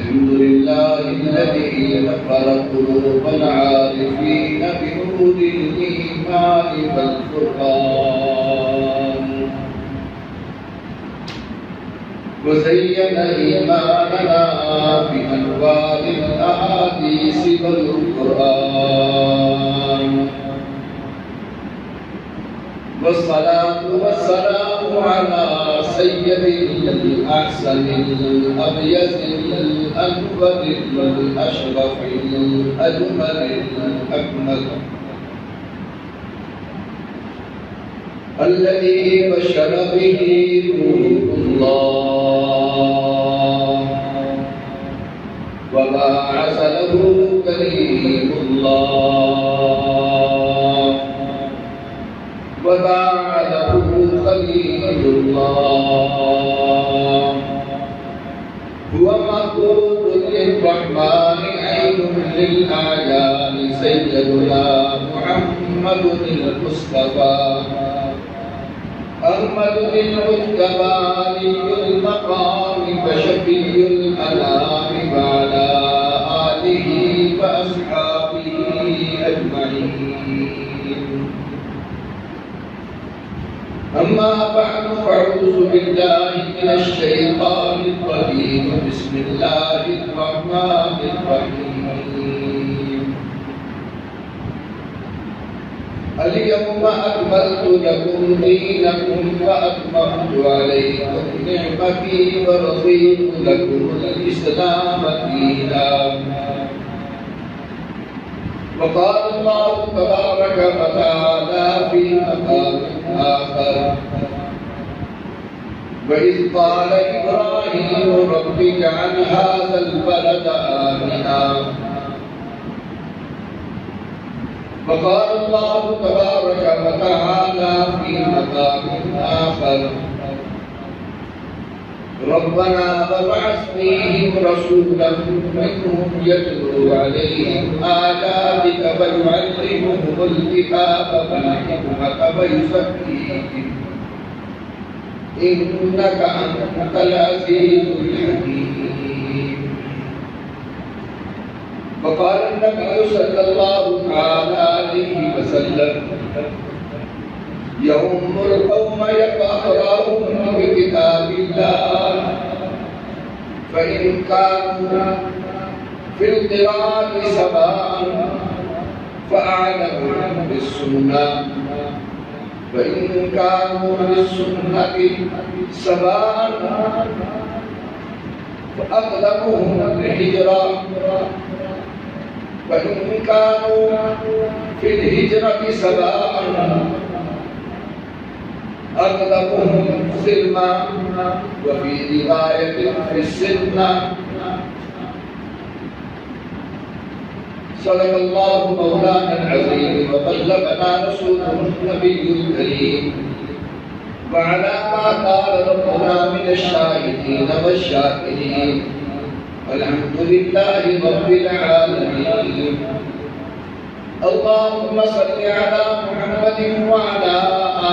الحمد لله الذي نفر قلوب العارفين بنور الإيمان والفرقان وزين إيماننا بأنوار الأحاديث والقرآن والصلاة والسلام على سيد الأحسن الأبيض الأنور الأشرف الأجمل الأكمل الذي بشر به روح الله وبعث له كريم الله وبعده خليل الله هو مقبول للرحمن عين للأعيان سيدنا محمد المصطفى أحمد المجتبى المقام وشفي الأنام وعلى آله وأصحابه أجمعين أما بعد فأعوذ بالله من الشيطان الرجيم بسم الله الرحمن الرحيم اليوم أكملت لكم دينكم وأتممت عليكم نعمتي ورضيت لكم الإسلام دينا وقال الله تبارك وتعالى في مقام آخر وإذ قال إبراهيم رب اجعل هذا البلد آمنا وقال الله تبارك وتعالى في مقام آخر ربنا وابعث فيهم رسولا منهم يتلو عليهم آياتك ويعلمهم الكتاب والحكمة ويزكيهم إنك أنت العزيز الحكيم وقال النبي صلى الله عليه وسلم يؤم القوم يقرؤون بكتاب الله فإن كانوا في القراءة سواء فأعلمهم بالسنة وإن كانوا بالسنة سواء فأقدمهم الهجرة وإن كانوا في الهجرة سواء أقدمهم سلما وفي رواية في السنة صدق الله مولانا العظيم وبلغنا رسوله النبي الكريم وعلى ما قال ربنا من الشاهدين والشاكرين الحمد لله رب العالمين اللهم صل على محمد وعلى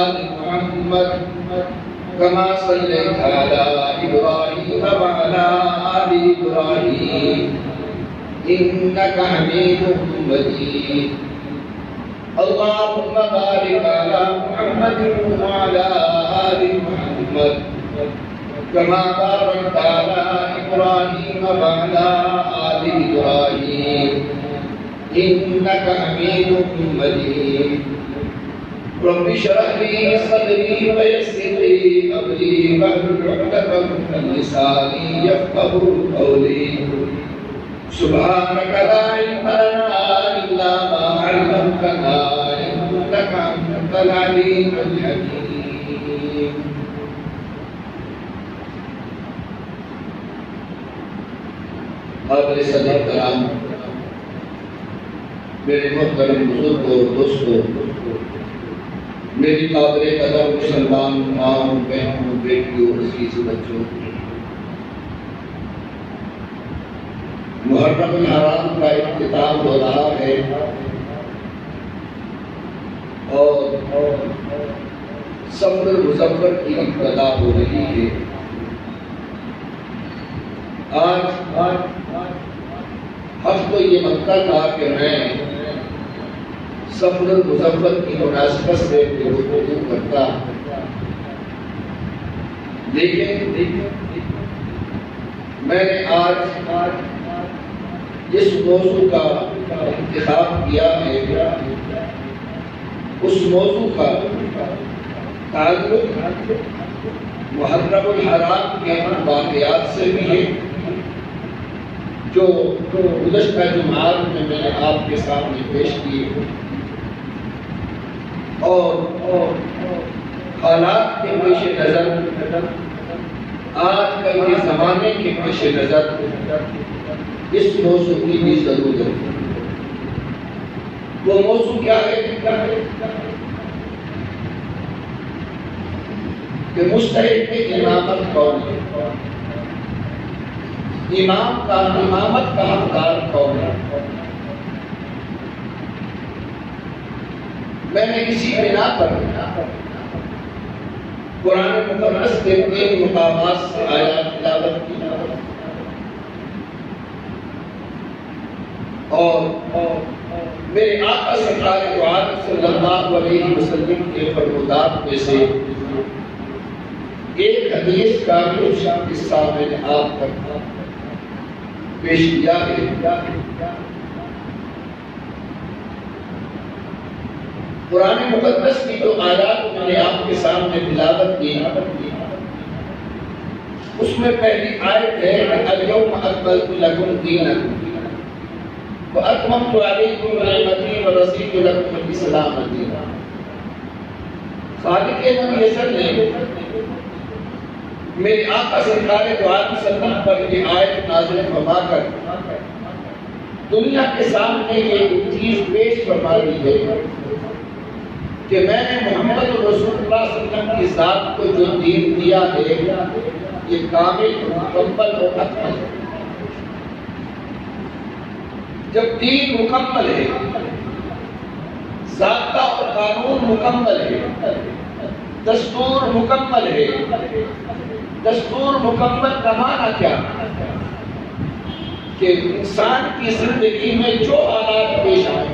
آل محمد كما صليت على إبراهيم وعلى آل إبراهيم إنك حميد مجيد اللهم بارك على محمد وعلى آل محمد كما باركت على إبراهيم وعلى آل إبراهيم إنك حميد مجيد رب اشرح لي صدري ويسر لي أمري واحلل عقدة من لساني يفقهوا قولي سبحانك لا علم لنا إلا ما علمتنا إنك أنت العليم الحكيم قابل صدر کرام میرے محترم بزرگوں اور دوستوں میری قابل قدر مسلمان ماؤں بہنوں بیٹیوں عزیز بچوں محرم الحرام کا اختتام ہو رہا ہے اور صبر مظفر کی ابتدا ہو رہی ہے آج حق تو یہ بنتا تھا کہ میں سفر المظفر کی مناسبت سے گفتگو کرتا، لیکن میں نے آج جس موضوع کا انتخاب کیا ہے اس موضوع کا تعلق محرم الحرام کے واقعات سے بھی ہے جو گزشتہ جمعات میں نے آپ کے سامنے پیش کیے، اور حالات کے پیش نظر، آج کل کے زمانے کے پیش نظر اس موضوع کی بھی ضرورت ہے۔ وہ موضوع کیا ہے کہ مستحق امامت کون ہے، امامت کا حقدار کون ہے۔ میں نے اسی بنا پر قرآن مقدس کے 3 مقامات سے آیات تلاوت کی اور میرے آقا سرکار دو عالم صلی اللہ علیہ وسلم کے فرمودات میں سے ایک حدیث کا کچھ قصہ میں نے آپ تک پیش کیا ہے۔ قرآن مقدس کی جو آیات میں نے آپ کے سامنے تلاوت کی، اس میں پہلی آیت ہے الیوم اکملت لکم دینکم واتممت علیکم نعمتی ورضیت لکم الاسلام دینا۔ خالق منیزر نے میرے آقا سرکار دو عالم صلی اللہ علیہ وسلم پر یہ آیت نازل فرما کر دنیا کے سامنے یہ چیز پیش فرما دی ہے کہ میں نے محمد رسول اللہ صلی اللہ علیہ وسلم کی ذات کو جو دین دیا ہے یہ کامل، مکمل اور اکمل ہے۔ جب دین مکمل ہے، ضابطہ اور قانون مکمل ہے، دستور مکمل ہے، دستور مکمل کا معنی کیا کہ انسان کی زندگی میں جو حالات پیش آئے،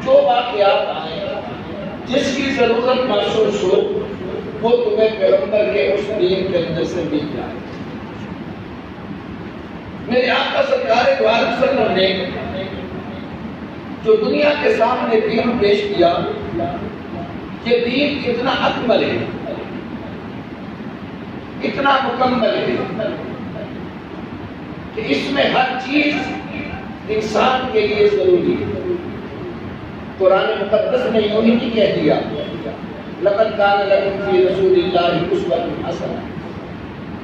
جو واقعات آئے، جس کی ضرورت محسوس ہو وہ تمہیں پیغمبر کے اس دین کے اندر سے مل جائے۔ میرے آقا سرکار دو عالم صلی اللہ علیہ وسلم نے جو دنیا کے سامنے دین پیش کیا، یہ دین اتنا اکمل ہے، اتنا مکمل ہے کہ اس میں ہر چیز انسان کے لیے ضروری ہے۔ قرآن مقدس نے یوں ہی کہہ دیا لقد کان لکم فی رسول اللہ اسوۃ حسنہ،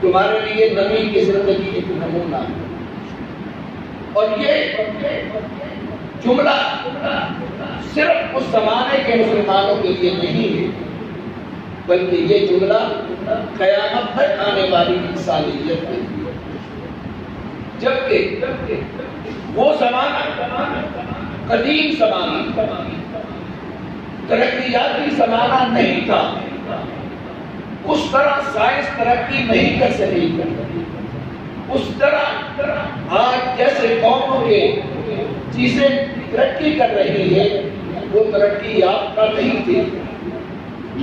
تمہارے لیے نبی کی زندگی ایک نمونہ ہے۔ اور یہ جملہ صرف اس زمانے کے مسلمانوں کے لیے نہیں ہے، بلکہ یہ جملہ قیامت تک آنے والی انسانیت کے لیے، جبکہ وہ زمانہ قدیم زمانہ، ترقیاتی زمانہ نہیں تھا، اس طرح سائنس ترقی نہیں کر سکی، اس طرح آج جیسے قوموں کے چیزیں ترقی کر رہی ہے وہ ترقی یافتہ نہیں تھی،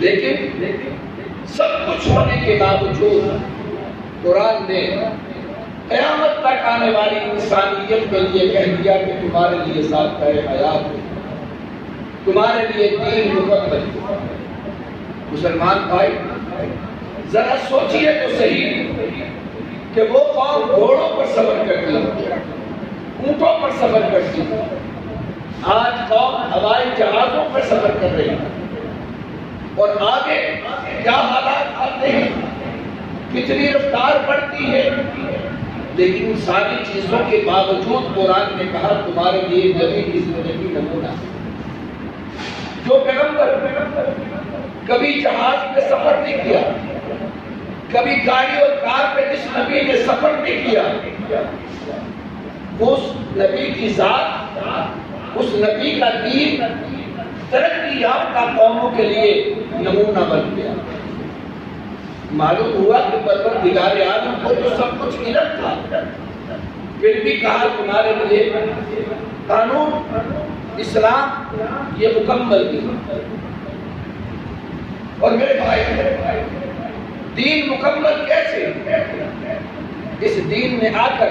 لیکن سب کچھ ہونے کے باوجود قرآن نے قیامت تک آنے والی انسانیت کے لیے کہہ دیا کہ تمہارے لیے ضابطۂ حیات ہے، تمہارے لیے دین مکمل ہے۔ مسلمان بھائی ذرا سوچئے تو صحیح کہ وہ قوم گھوڑوں پر سفر کرتی، اونٹوں پر سفر کرتی، آج قوم ہوائی جہازوں پر سفر کر رہی ہے، اور آگے کیا حالات آتے ہیں، کتنی رفتار بڑھتی ہے، لیکن ان ساری چیزوں کے باوجود قرآن نے کہا تمہارے لیے نبی کی زندگی نمونہ ہے۔ جو پیغمبر کبھی جہاز پہ سفر نہیں کیا، کبھی گاڑی اور کار پہ جس نبی نے سفر نہیں کیا، اس نبی کی ذات، اس نبی کا دین ترقی یافتہ قوموں کے لیے نمونہ بن گیا۔ معلوم ہوا کہ پروردگار عالم کو تو سب کچھ علم تھا، پھر بھی کہا تمہارے لیے قانون اسلام یہ مکمل نہیں۔ اور میرے بھائی، دین مکمل کیسے؟ اس دین میں آ کر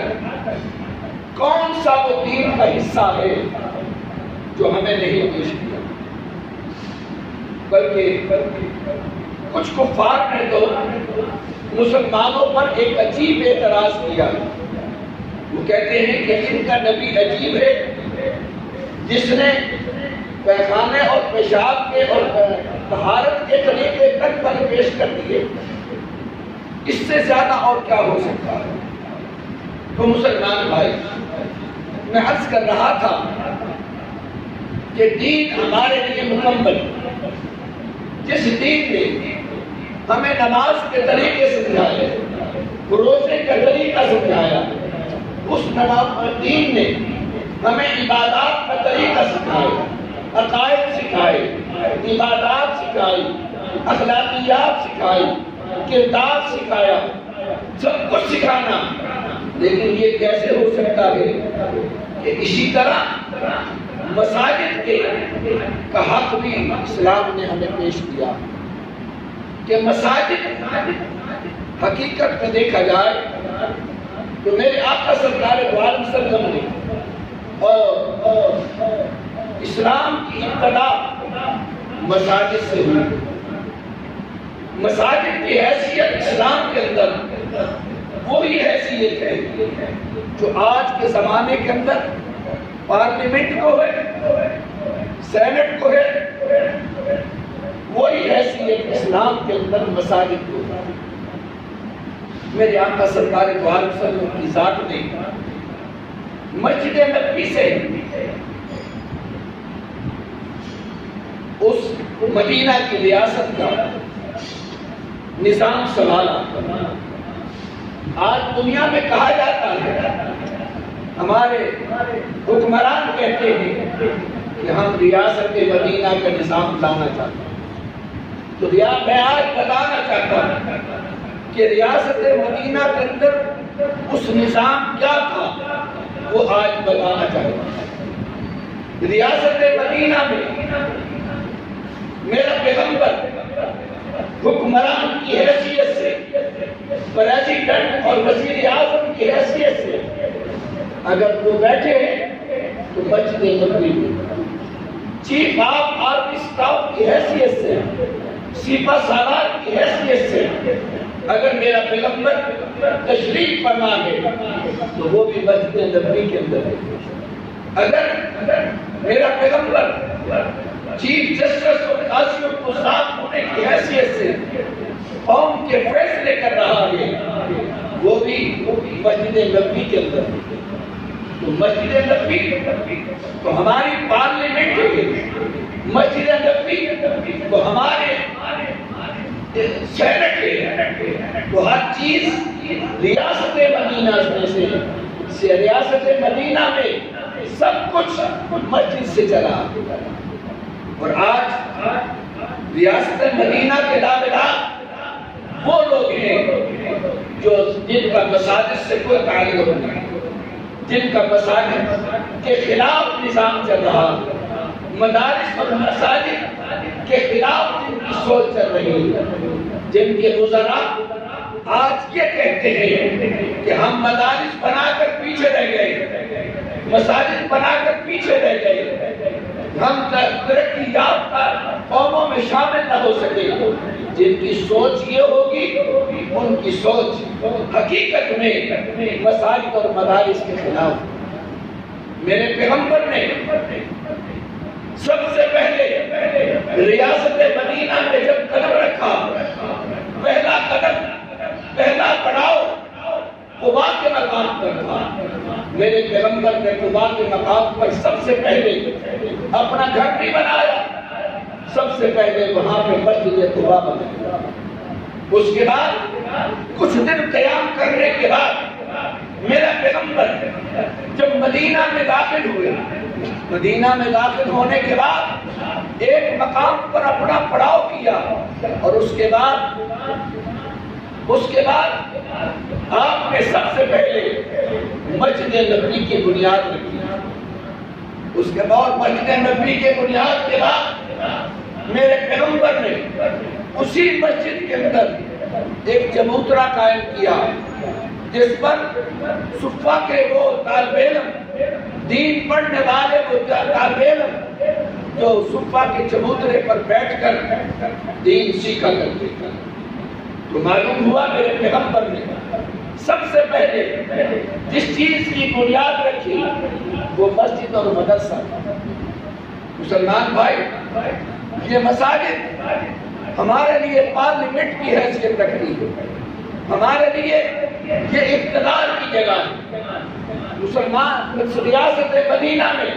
کون سا وہ دین کا حصہ ہے جو ہمیں نہیں پیش کیا؟ بلکہ کچھ کفار نے تو مسلمانوں پر ایک عجیب اعتراض کیا۔ وہ کہتے ہیں کہ ان کا نبی عجیب ہے جس نے پیخانے اور پیشاب کے اور طہارت کے طریقے تک پر پیش کر دیے، اس سے زیادہ اور کیا ہو سکتا ہے؟ تو مسلمان بھائی، میں عرض کر رہا تھا کہ دین ہمارے لیے مکمل، جس دین نے ہمیں نماز کے طریقے سمجھائے، روزے کا طریقہ سمجھایا، اس دین نے ہمیں عبادات کا طریقہ سکھایا، عقائد سکھائے، عبادات سکھائی، اخلاقیات سکھائی، کردار سکھایا، سب کچھ سکھانا۔ لیکن یہ کیسے ہو سکتا ہے کہ اسی طرح مساجد کے کا حق بھی اسلام نے ہمیں پیش کیا کہ مساجد حقیقت میں دیکھا جائے تو میرے آقا سرکار دو عالم صلی اللہ علیہ وسلم اور اسلام کی ابتدا مساجد سے ہوئی۔ مساجد کی حیثیت اسلام کے اندر وہی حیثیت ہے جو آج کے زمانے کے اندر پارلیمنٹ کو ہے، سینٹ کو ہے، وہی حیثیت اسلام کے اندر مساجد کو ہے۔ میرے آقا سرکار دو عالم صلی اللہ علیہ وسلم کی ذات نے مسجد نبوی سے اس مدینہ کی ریاست کا نظام سنبھالا۔ آج دنیا میں کہا جاتا ہے، ہمارے حکمران کہتے ہیں کہ ہم ریاست مدینہ کا نظام لانا چاہتے ہیں۔ تو میں آج بتانا چاہتا ہوں کہ ریاست مدینہ کے اندر اس نظام کیا تھا، وہ آج بتانا چاہتا ہوں۔ ریاست مدینہ میں میرا پیغمبر حکمران کی حیثیت سے، پریزیڈنٹ اور وزیر اعظم کی حیثیت سے اگر وہ بیٹھے ہیں تو مسجد نبوی میں، چیف آف آرمی اسٹاف کی حیثیت سے، سپہ سالار کی حیثیت سے اگر میرا پیغمبر تشریف فرما ہے تو وہ بھی مسجد نبوی کے اندر ہے۔ اگر میرا پیغمبر چیف جسٹس اور قاضی القضات ہونے کی حیثیت سے قوم کے فیصلے کر رہا ہے، وہ بھی مسجد نبوی کے اندر ہے۔ تو مسجد نبوی تو ہماری پارلیمنٹ ہے، مسجد نبوی تو ہمارے سینٹ ہے، تو ہر چیز ریاست مدینہ سے ریاست مدینہ میں سب کچھ مسجد سے چلا۔ اور آج ریاست مدینہ کے دعویدار وہ لوگ ہیں جن کا مساجد سے کوئی تعلق نہیں، جن کا مساجد کے خلاف نظام چل رہا، مدارس اور مساجد کے خلاف جن کی سوچ چل رہی، جن کے وزراء آج یہ کہتے ہیں کہ ہم مدارس بنا کر پیچھے رہ گئے، مساجد بنا کر پیچھے رہ گئے، ہم ترقی یافتہ قوموں میں شامل نہ ہو سکے۔ جن کی سوچ یہ ہوگی، ان کی سوچ حقیقت میں مساجد اور مدارس کے خلاف۔ میرے پیغمبر نے سب سے پہلے ریاست مدینہ میں جب قدم رکھا، پہلا قدم، پہلا پڑاؤ قباء کے مقام پر تھا۔ میرے پیغمبر نے قباء کے مقام پر سب سے پہلے اپنا گھر بھی بنایا، سب سے پہلے وہاں پہ مسجد قباء بنایا۔ اس کے بعد کچھ دن قیام کرنے کے بعد میرا پیغمبر جب مدینہ میں داخل ہوئے، مدینہ میں داخل ہونے کے بعد ایک مقام پر اپنا پڑاؤ کیا، اور اس کے بعد اس کے بعد آپ نے سب سے پہلے مسجد نبوی کی بنیاد رکھی. اس کے بعد مسجد نبوی کے بنیاد کے بعد میرے پیغمبر نے اسی مسجد کے اندر ایک چبوترا قائم کیا جس پر صفہ کے وہ طالب علم، دین پڑھنے والے وہ طالب علم جو صفہ کے چبوترے پر بیٹھ کر دین سیکھا کرتے تھے. تو معلوم ہوا میرے پیغمبر نے سب سے پہلے جس چیز کی بنیاد رکھی وہ مسجد اور مدرسہ. مسلمان بھائی، یہ مساجد ہمارے لیے پارلیمنٹ کی حیثیت رکھتی ہے، ہمارے لیے یہ اقتدار کی جگہ ہے. مسلمان ریاست مدینہ میں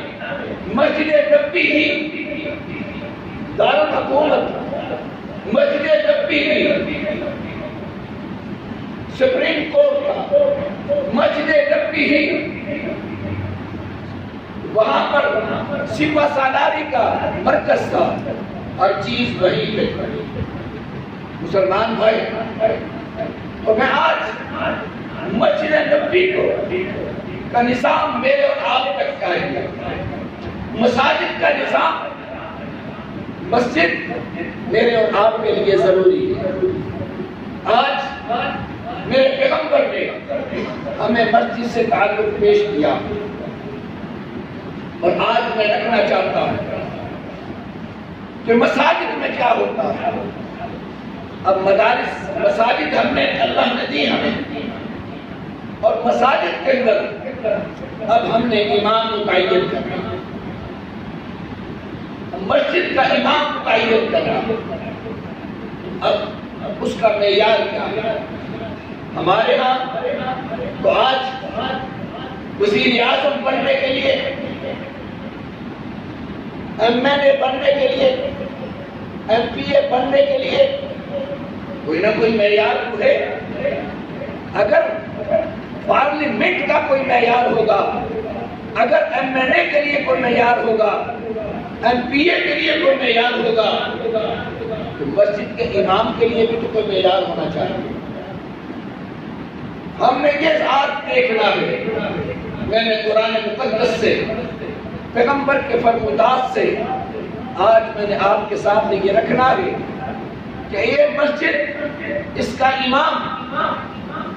مسجد نبوی ہی دارالحکومت، مسجد نبوی ہی سپریم کورٹ کا، مسجد نبوی ہی وہاں پر سپہ سالاری کا مرکز تھا، ہر چیز وہیں پہ. مسلمان بھائی، تو میں آج مسجد نبوی کا نظام میرے اور آپ تک کا ہے. مساجد کا نظام، مسجد میرے اور آپ کے لیے ضروری ہے. آج میرے پیغمبر نے ہمیں مسجد سے تعلق پیش کیا اور آج میں رکھنا چاہتا ہوں کہ مساجد میں کیا ہوتا ہے. اب مدارس، مساجد ہم نے اللہ نے دی ہمیں، اور مساجد کے اندر اب ہم نے امام متعین کرنا، مسجد کا امام متعین کرنا. اب اس کا معیار کیا ہے؟ ہمارے ہاں تو آج وزیر اعظم بننے کے لیے، ایم این اے بننے کے لیے، ایم پی اے بننے کے لیے کوئی نہ کوئی معیار تو ہے. اگر پارلیمنٹ کا کوئی معیار ہوگا، اگر ایم این اے کے لیے کوئی معیار ہوگا، ایم پی اے کے لیے کوئی معیار ہوگا، تو مسجد کے امام کے لیے بھی تو کوئی معیار ہونا چاہیے. ہم نے یہ ذات دیکھنا ہے. میں نے قرآن مقدس سے، پیغمبر کے فرمودات سے آج میں نے آپ کے سامنے یہ رکھنا ہے کہ یہ مسجد، اس کا امام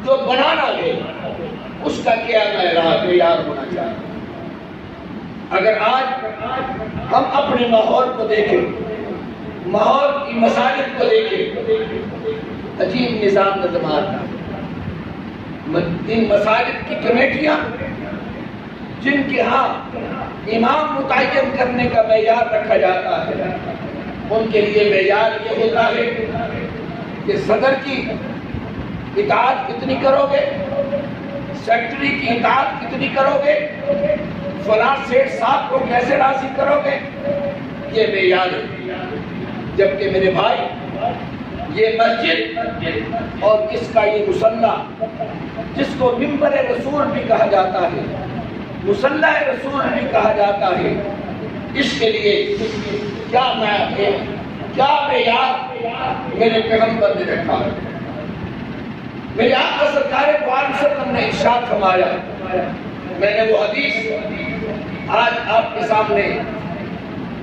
جو بنانا ہے اس کا کیا معیار ہونا چاہیے. اگر آج ہم اپنے ماحول کو دیکھیں، ماحول کی مساجد کو دیکھیں، عجیب نظام نظم آتا ہے. ان مساجد کی کمیٹیاں جن کے ہاں امام متعین کرنے کا معیار رکھا جاتا ہے، ان کے لیے معیار یہ ہوتا ہے کہ صدر کی اطاعت کتنی کرو گے، سیکرٹری کی اطاعت کتنی کرو گے، فلاں سیٹ صاحب کو کیسے راضی کرو گے، یہ معیار ہے. جبکہ میرے بھائی، یہ مسجد اور اس کا یہ مصلی، جس کو منبر رسول بھی کہا جاتا ہے، مصلی رسول بھی کہا جاتا ہے، اس کے لیے کیا معیار میرے پیغمبر نے رکھا ہے. میرے آقا سرکار دو عالم صلی اللہ علیہ وسلم نے ارشاد فرمایا، میں نے وہ حدیث آج آپ کے سامنے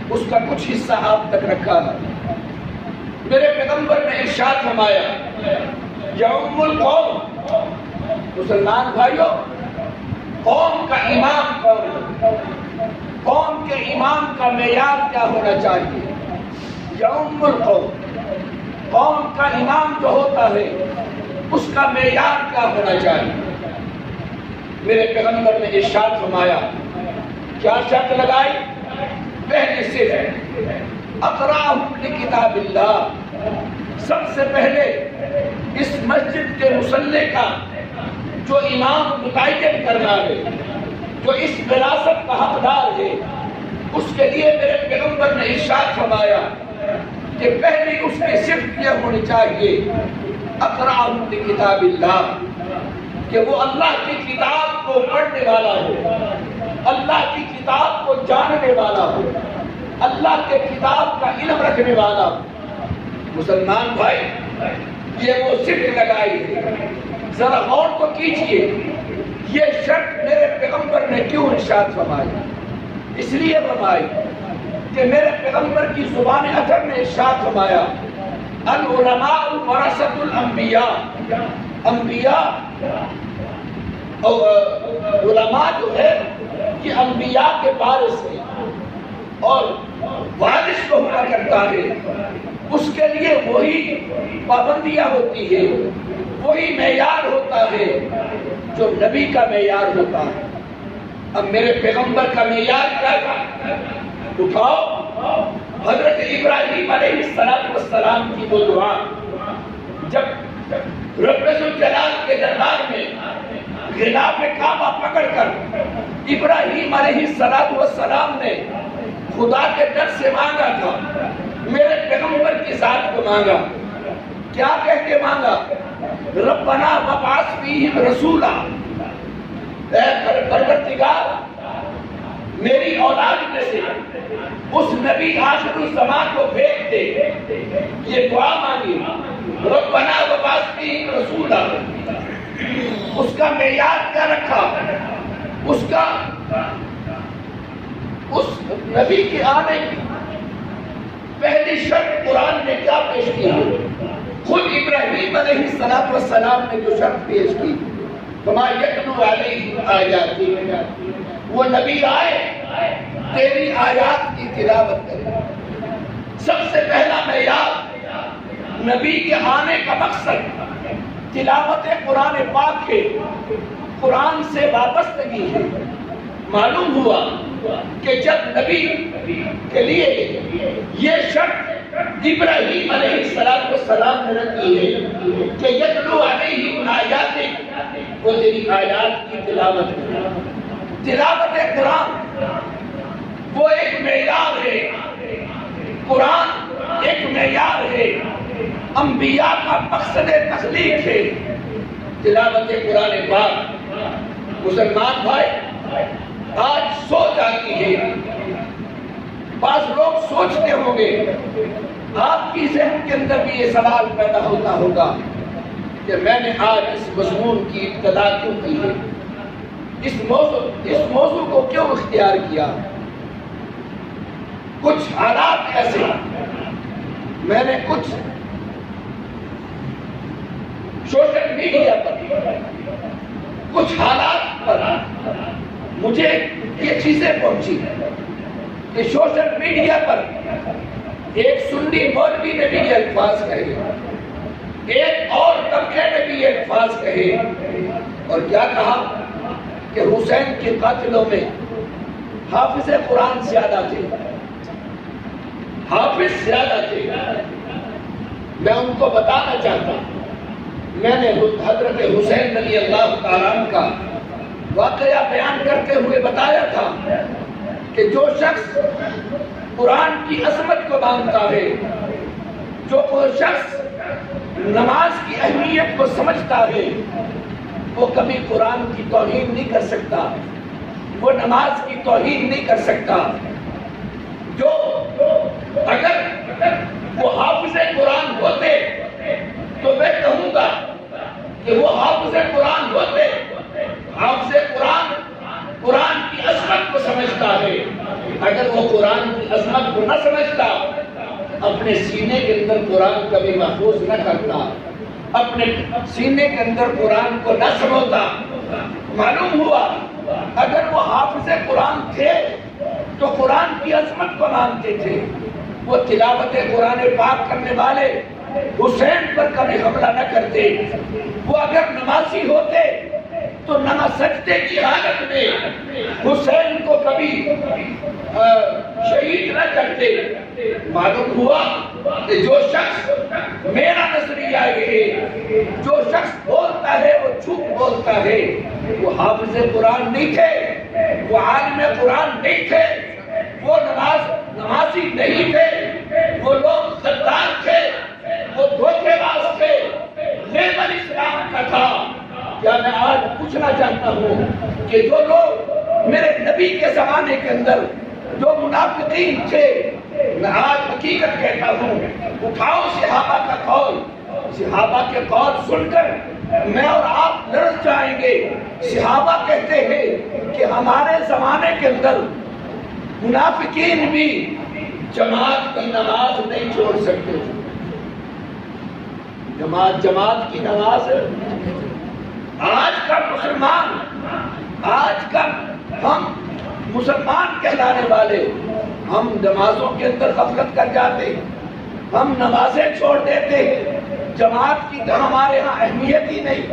اس کا کچھ حصہ آپ تک رکھا ہے. میرے پیغمبر نے ارشاد فرمایا، یوم القوم، مسلمان بھائیوں، قوم کا امام کون؟ قوم کے امام کا معیار کیا ہونا چاہیے؟ یوم القوم، قوم کا امام جو ہوتا ہے اس کا معیار کیا ہونا چاہیے؟ میرے پیغمبر نے ارشاد فرمایا، کیا شرط لگائی؟ پہلے صرف اقراءہم لکتاب اللہ، سب سے پہلے اس مسجد کے مصلی کا جو امام متعین کرنا ہے، جو اس وراثت کا حقدار ہے، اس کے لیے میرے پیغمبر نے ارشاد فرمایا کہ پہلی اس کی صفت یہ ہونی چاہیے، اقراءہم لکتاب اللہ، کہ وہ اللہ کی کتاب کو پڑھنے والا ہو، اللہ کی کتاب کو جاننے والا ہو، اللہ کے کتاب کا علم رکھنے والا ہو. مسلمان بھائی، یہ وہ صفت لگائی ہے۔ ذرا غور تو کیجئے یہ شرط میرے پیغمبر نے کیوں ارشاد فرمائی؟ اس لیے فرمائی کہ میرے پیغمبر کی زبان اطہر نے ارشاد فرمایا العلماء ورثۃ الانبیاء، انبیاء علماء جو ہے کہ انبیاء کے وارث ہیں اور وارث کو ہوا کرتا ہے اس کے لیے وہی پابندیاں ہوتی ہے، وہی معیار ہوتا ہے جو نبی کا معیار ہوتا ہے۔ اب میرے پیغمبر کا معیار کیا تھا؟ اٹھاؤ حضرت ابراہیم علیہ السلام کی وہ دعا، جب رب ذوالجلال کے دربار میں غلاف کعبہ پکڑ کر ابراہیم علیہ السلام نے خدا کے در سے مانگا تھا، میرے پیغمبر کی ذات کو مانگا، کیا کہہ کے مانگا؟ ربنا وابعث فیہم رسولا، اے پروردگار میری اولاد میں سے اس نبی آخر الزمان کو بھیج دے۔ یہ دعا مانگی، ربنا وابعث فیہم رسولا۔ اس کا معیار کیا رکھا؟ اس نبی کے آنے کی پہلی شرط قرآن نے کیا پیش کی ہے؟ خود ابراہیم علیہ السلام نے جو شرط پیش کی، فما یتلو علیہم آیاتی، وہ نبی آئے تیری آیات کی تلاوت کرے۔ سب سے پہلا معیار نبی کے آنے کا مقصد تلاوت قرآن پاک ہے، قرآن سے وابستگی ہے۔ معلوم ہوا کہ جب نبی کے لیے یہ شرط ابراہیم علیہ السلام نے رکھی ہے کہ یتلو علیہم آیاتک، وہ تیری آیات کی تلاوت ہے۔ تلاوت قرآن وہ ایک معیار ہے، قرآن ایک معیار ہے، انبیاء کا مقصد تخلیق ہے تلاوت قرآن پاک۔ مسلمان بھائی آج سوچ آتی ہے، بعض لوگ سوچتے ہوں گے، آپ کی ذہن کے اندر بھی یہ سوال پیدا ہوتا ہوگا کہ میں نے آج اس مضمون کی ابتدا کیوں کی ہے، اس موضوع کو کیوں اختیار کیا؟ کچھ حالات ایسے، میں نے کچھ سوشل میڈیا پر کچھ حالات پر مجھے یہ چیزیں پہنچی کہ سوشل میڈیا پر ایک سنی مولوی نے بھی یہ الفاظ کہے، ایک اور طبقے نے بھی یہ الفاظ کہے، اور کیا کہا کہ حسین کے قاتلوں میں حافظ قرآن زیادہ تھے، حافظ زیادہ تھے۔ میں ان کو بتانا چاہتا ہوں، میں نے حضرت حسین رضی اللہ تعالیٰ عنہ کا واقعہ بیان کرتے ہوئے بتایا تھا کہ جو شخص قرآن کی عظمت کو مانتا ہے، جو شخص نماز کی اہمیت کو سمجھتا ہے، وہ کبھی قرآن کی توہین نہیں کر سکتا، وہ نماز کی توہین نہیں کر سکتا۔ جو اگر وہ حافظ قرآن ہوتے تو میں کہوں گا کہ وہ حافظ قرآن ہوتے، حافظ قرآن کی عظمت کو سمجھتا ہے۔ اگر وہ قرآن کی عظمت کو نہ سمجھتا، اپنے سینے کے اندر قرآن کبھی محفوظ نہ کرتا، اپنے سینے کے اندر قرآن کو نہ سمجھتا۔ معلوم ہوا اگر وہ حافظ قرآن تھے تو قرآن کی عظمت کو مانتے تھے، وہ تلاوت قرآن پاک کرنے والے حسین پر کبھی حملہ نہ کرتے، وہ اگر نمازی ہوتے تو نماز سجدے کی حالت میں حسین کو کبھی شہید نہ کرتے۔ معلوم ہوا کہ جو شخص، میرا نظریہ یہ ہے، جو شخص بولتا ہے وہ جھوٹ بولتا ہے، وہ حافظ قرآن نہیں تھے، وہ عالم قرآن نہیں تھے، وہ نمازی نہیں تھے، وہ لوگ غدار تھے، وہ دھوکے باز تھے، لیبل اسلام کا تھا۔ کیا میں آج پوچھنا چاہتا ہوں کہ جو لوگ میرے نبی کے زمانے کے اندر جو منافقین تھے، میں آج حقیقت کہتا ہوں، اٹھاؤ صحابہ کا قول، صحابہ کے قول سن کر میں اور آپ لرز جائیں گے۔ صحابہ کہتے ہیں کہ ہمارے زمانے کے اندر منافقین بھی جماعت کی نماز نہیں چھوڑ سکتے۔ جماعت کی نماز آج کا ہم مسلمان کہلانے والے ہم نمازوں کے اندر غفلت کر جاتے، ہم نمازیں چھوڑ دیتے، جماعت کی تو ہمارے ہاں اہمیت ہی نہیں۔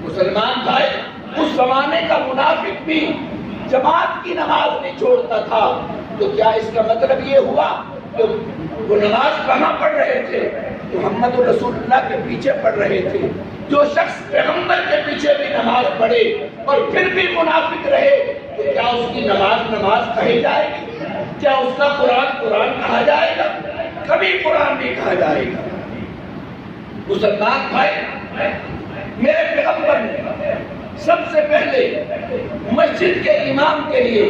مسلمان بھائی، اس زمانے کا منافق بھی جماعت کی نماز نہیں چھوڑتا تھا، تو کیا اس کا مطلب یہ ہوا کہ وہ نماز کہاں پڑھ رہے تھے؟ محمد رسول اللہ کے پیچھے پڑھ رہے تھے۔ جو شخص پیغمبر کے پیچھے بھی نماز پڑھے اور پھر بھی منافق رہے تو کیا اس کی نماز کہی جائے گی؟ کیا اس کا قرآن کہا جائے گا؟ کبھی قرآن نہیں کہا جائے گا۔ مسلمان بھائی، میرے پیغمبر نے سب سے پہلے مسجد کے امام کے لیے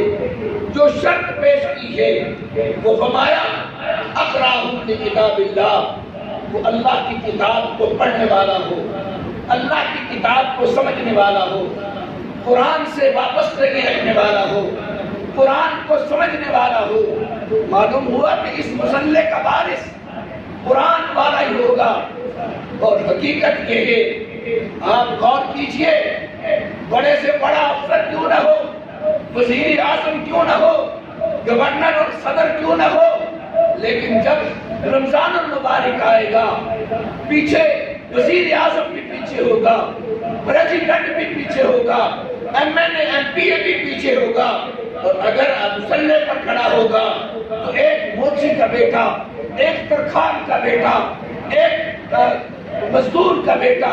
جو شرط پیش کی ہے وہ فرمایا اقرأہم لکتاب اللہ، وہ اللہ کی کتاب کو پڑھنے والا ہو، اللہ کی کتاب کو سمجھنے والا ہو، قرآن سے وابستگی رکھنے والا ہو، قرآن کو سمجھنے والا ہو۔ معلوم ہوا کہ اس مسئلے کا وارث قرآن والا ہی ہوگا، اور حقیقت یہ ہے، آپ غور کیجئے، بڑے سے بڑا افسر کیوں نہ ہو، وزیر اعظم کیوں نہ ہو، گورنر اور صدر کیوں نہ ہو، لیکن جب رمضان المبارک آئے گا پیچھے وزیر اعظم بھی پیچھے ہوگا، پریزیڈنٹ بھی پیچھے ہوگا، M N A M P A بھی پیچھے ہوگا، اور اگر مصلی پر کھڑا ہوگا تو ایک مورچی کا بیٹا، ایک ترخان کا بیٹا، ایک مزدور کا بیٹا،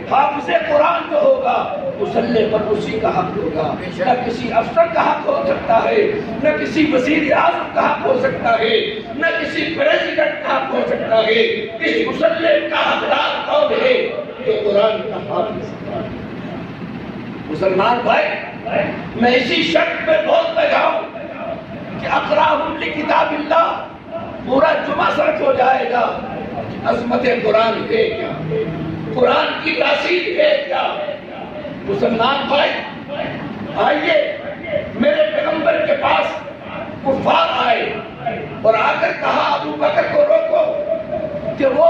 حافظ قرآن جو ہوگا مصلی پر اسی کا حق ہوگا۔ نہ کسی افسر کا حق ہو سکتا ہے، نہ کسی وزیر اعظم کا حق ہو سکتا ہے، نہ کسی پریزیڈنٹ کا حق ہو سکتا ہے۔ اس مصلی کا حقدار کون ہے؟ جو قرآن کا حافظ ہے۔ مسلمان بھائی، میں اسی شرط پہ بولتا جاؤں کہ اقرأہم لکتاب اللہ، پورا جمعہ سرک ہو جائے گا۔ عظمت قرآن ہے کیا؟ قرآن کی تاثیر ہے کیا؟ مسلمان بھائی، آئیے، میرے پیغمبر کے پاس کفار آئے اور آ کر کہا ابو بکر کو روکو کہ وہ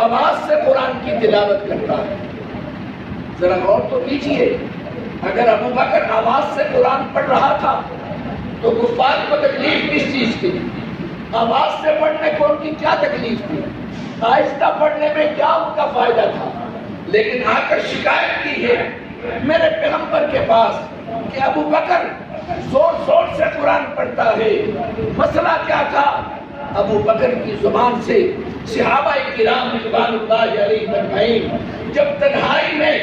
آواز سے قرآن کی تلاوت کرتا ہے۔ ذرا غور تو کیجیے، اگر ابو بکر آواز سے قرآن پڑھ رہا تھا تو کفار کو تکلیف کس چیز کی؟ آواز سے پڑھنے کو ان کی کیا تکلیف تھی؟ آہستہ پڑھنے میں کیا ان کا فائدہ تھا؟ لیکن آ کر شکایت کی ہے میرے پیغمبر کے پاس کہ ابو بکر زور سے قرآن پڑھتا ہے۔ مسئلہ کیا تھا؟ ابو بکر کی زبان سے صحابہ کرام رضوان اللہ علیہ اجمعین جب تنہائی میں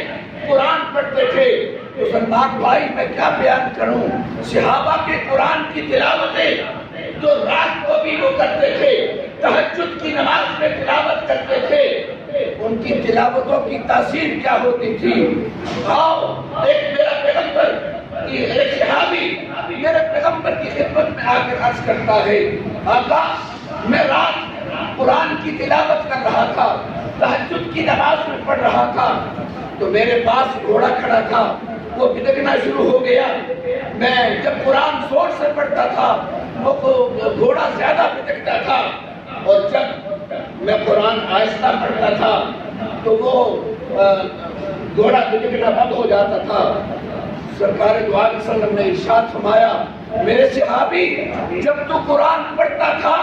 قرآن پڑھتے تھے، مسلمان بھائی میں کیا بیان کروں، صحابہ کے قرآن کی تلاوتیں تو رات کو بھی وہ کرتے تھے، تہجد کی نماز میں تلاوت کرتے تھے، ان کی تلاوتوں کی تاثیر کیا ہوتی تھی؟ آؤ، ایک میرا پیغمبر ایک صحابی میرے پیغمبر کی خدمت میں آ کر عرض کرتا ہے، آقا میں رات قرآن کی تلاوت کر رہا تھا، تہجد کی نماز میں پڑھ رہا تھا، تو میرے پاس گھوڑا کھڑا تھا، وہ بھٹکنا شروع ہو گیا۔ میں جب قرآن زور سے پڑھتا تھا وہ گھوڑا زیادہ بھٹکتا تھا، اور جب میں قرآن آہستہ پڑھتا تھا تو وہ گھوڑا بھٹکنا بند ہو جاتا تھا۔ سرکار دو عالم صلی اللہ علیہ وسلم نے ارشاد فرمایا، میرے صحابی جب تو قرآن پڑھتا تھا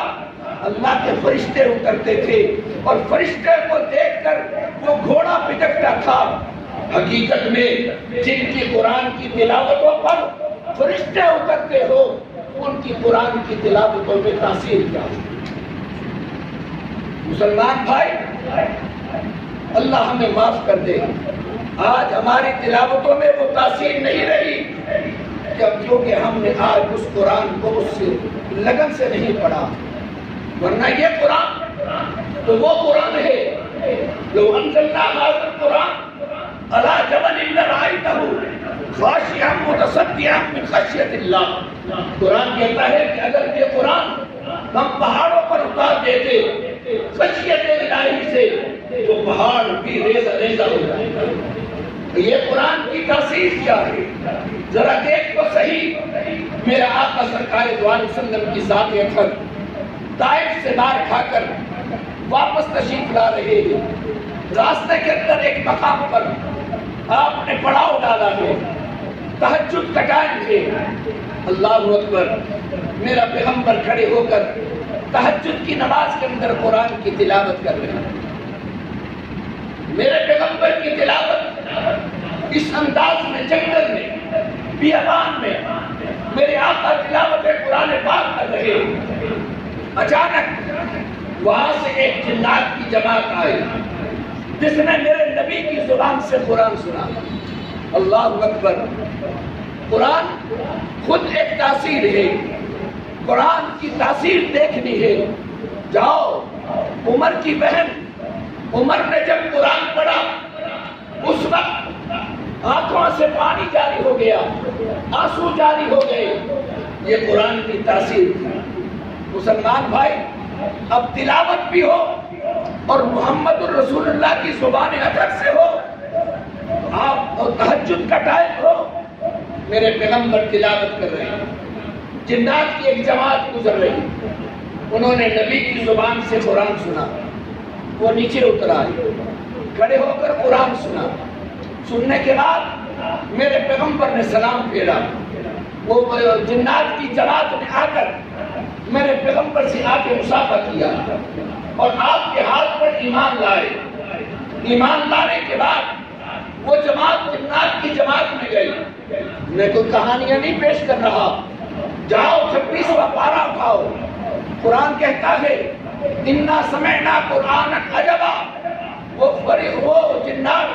اللہ کے فرشتے اترتے تھے اور فرشتے کو دیکھ کر وہ گھوڑا بھٹکتا تھا۔ حقیقت میں جن کی قرآن کی تلاوتوں پر فرشتے اترتے ہو ان کی قرآن کی تلاوتوں میں تاثیر کیا ہو؟ مسلمان بھائی، اللہ ہمیں معاف کر دے، آج ہماری تلاوتوں میں وہ تاثیر نہیں رہی، کیونکہ ہم نے آج اس قرآن کو اس سے لگن سے نہیں پڑھا، ورنہ یہ قرآن تو وہ قرآن ہے لو انزلنا هذا القرآن على جبل لرأيته خاشعا متصدعا من خشیۃ اللہ۔ قرآن کہتا ہے کہ اگر یہ قرآن ہم پہاڑوں پر اتار دیتے خشیت الہی سے وہ پہاڑ بھی ریزہ ریزہ ہو جائے گا۔ یہ قرآن کی تاثیر کیا ہے؟ ذرا دیکھ تو صحیح، میرا آقا سرکار دو عالم صلی اللہ علیہ وسلم کی ذات اطہر طائف سے مار کھا کر واپس تشریف لا رہے ہیں، راستے کے اندر ایک مقام پر آپ نے پڑاؤ ڈالا ہے، تہجد کا ٹائم ہے، اللہ اکبر، میرا پیغمبر کھڑے ہو کر تہجد کی نماز کے اندر قرآن کی تلاوت کر رہے ہیں۔ میرے پیغمبر کی تلاوت اس انداز میں، جنگل میں، بیابان میں میرے آقا تلاوت قرآن پاک کر رہے ہیں۔ اچانک وہاں سے ایک جنات کی جماعت آئی جس نے میرے نبی کی زبان سے قرآن سنا۔ اللہ اکبر، قرآن خود ایک تاثیر ہے، قرآن کی تاثیر دیکھنی ہے۔ جاؤ، عمر کی بہن، عمر نے جب قرآن پڑھا اس وقت آنکھوں سے پانی جاری ہو گیا، آنسو جاری ہو گئے۔ یہ قرآن کی تاثیر تھی۔ مسلمان بھائی، اب تلاوت بھی ہو اور محمد الرسول اللہ کی زبان اطہر سے ہو، آپ اور تہجد کا ٹائم ہو، میرے پیغمبر تلاوت کر رہے ہیں، جنات کی ایک جماعت گزر رہی، انہوں نے نبی کی زبان سے قرآن سنا، وہ نیچے اتر آئے، کھڑے ہو کر قرآن سنا۔ سننے کے بعد میرے پیغمبر نے سلام پھیرا، وہ جنات کی جماعت نے آ کر میرے پیغمبر سے آ کے مصافحہ کیا اور آپ کے ہاتھ پر ایمان لائے۔ ایمان لانے کے بعد وہ جماعت جنات کی جماعت میں گئی۔ میں کوئی کہانیاں نہیں پیش کر رہا، جاؤ 26واں پارہ اٹھاؤ، قرآن کہتا ہے اِنَّا سَمِعْنَا قُرْآنًا عَجَبًا۔ وہ جنات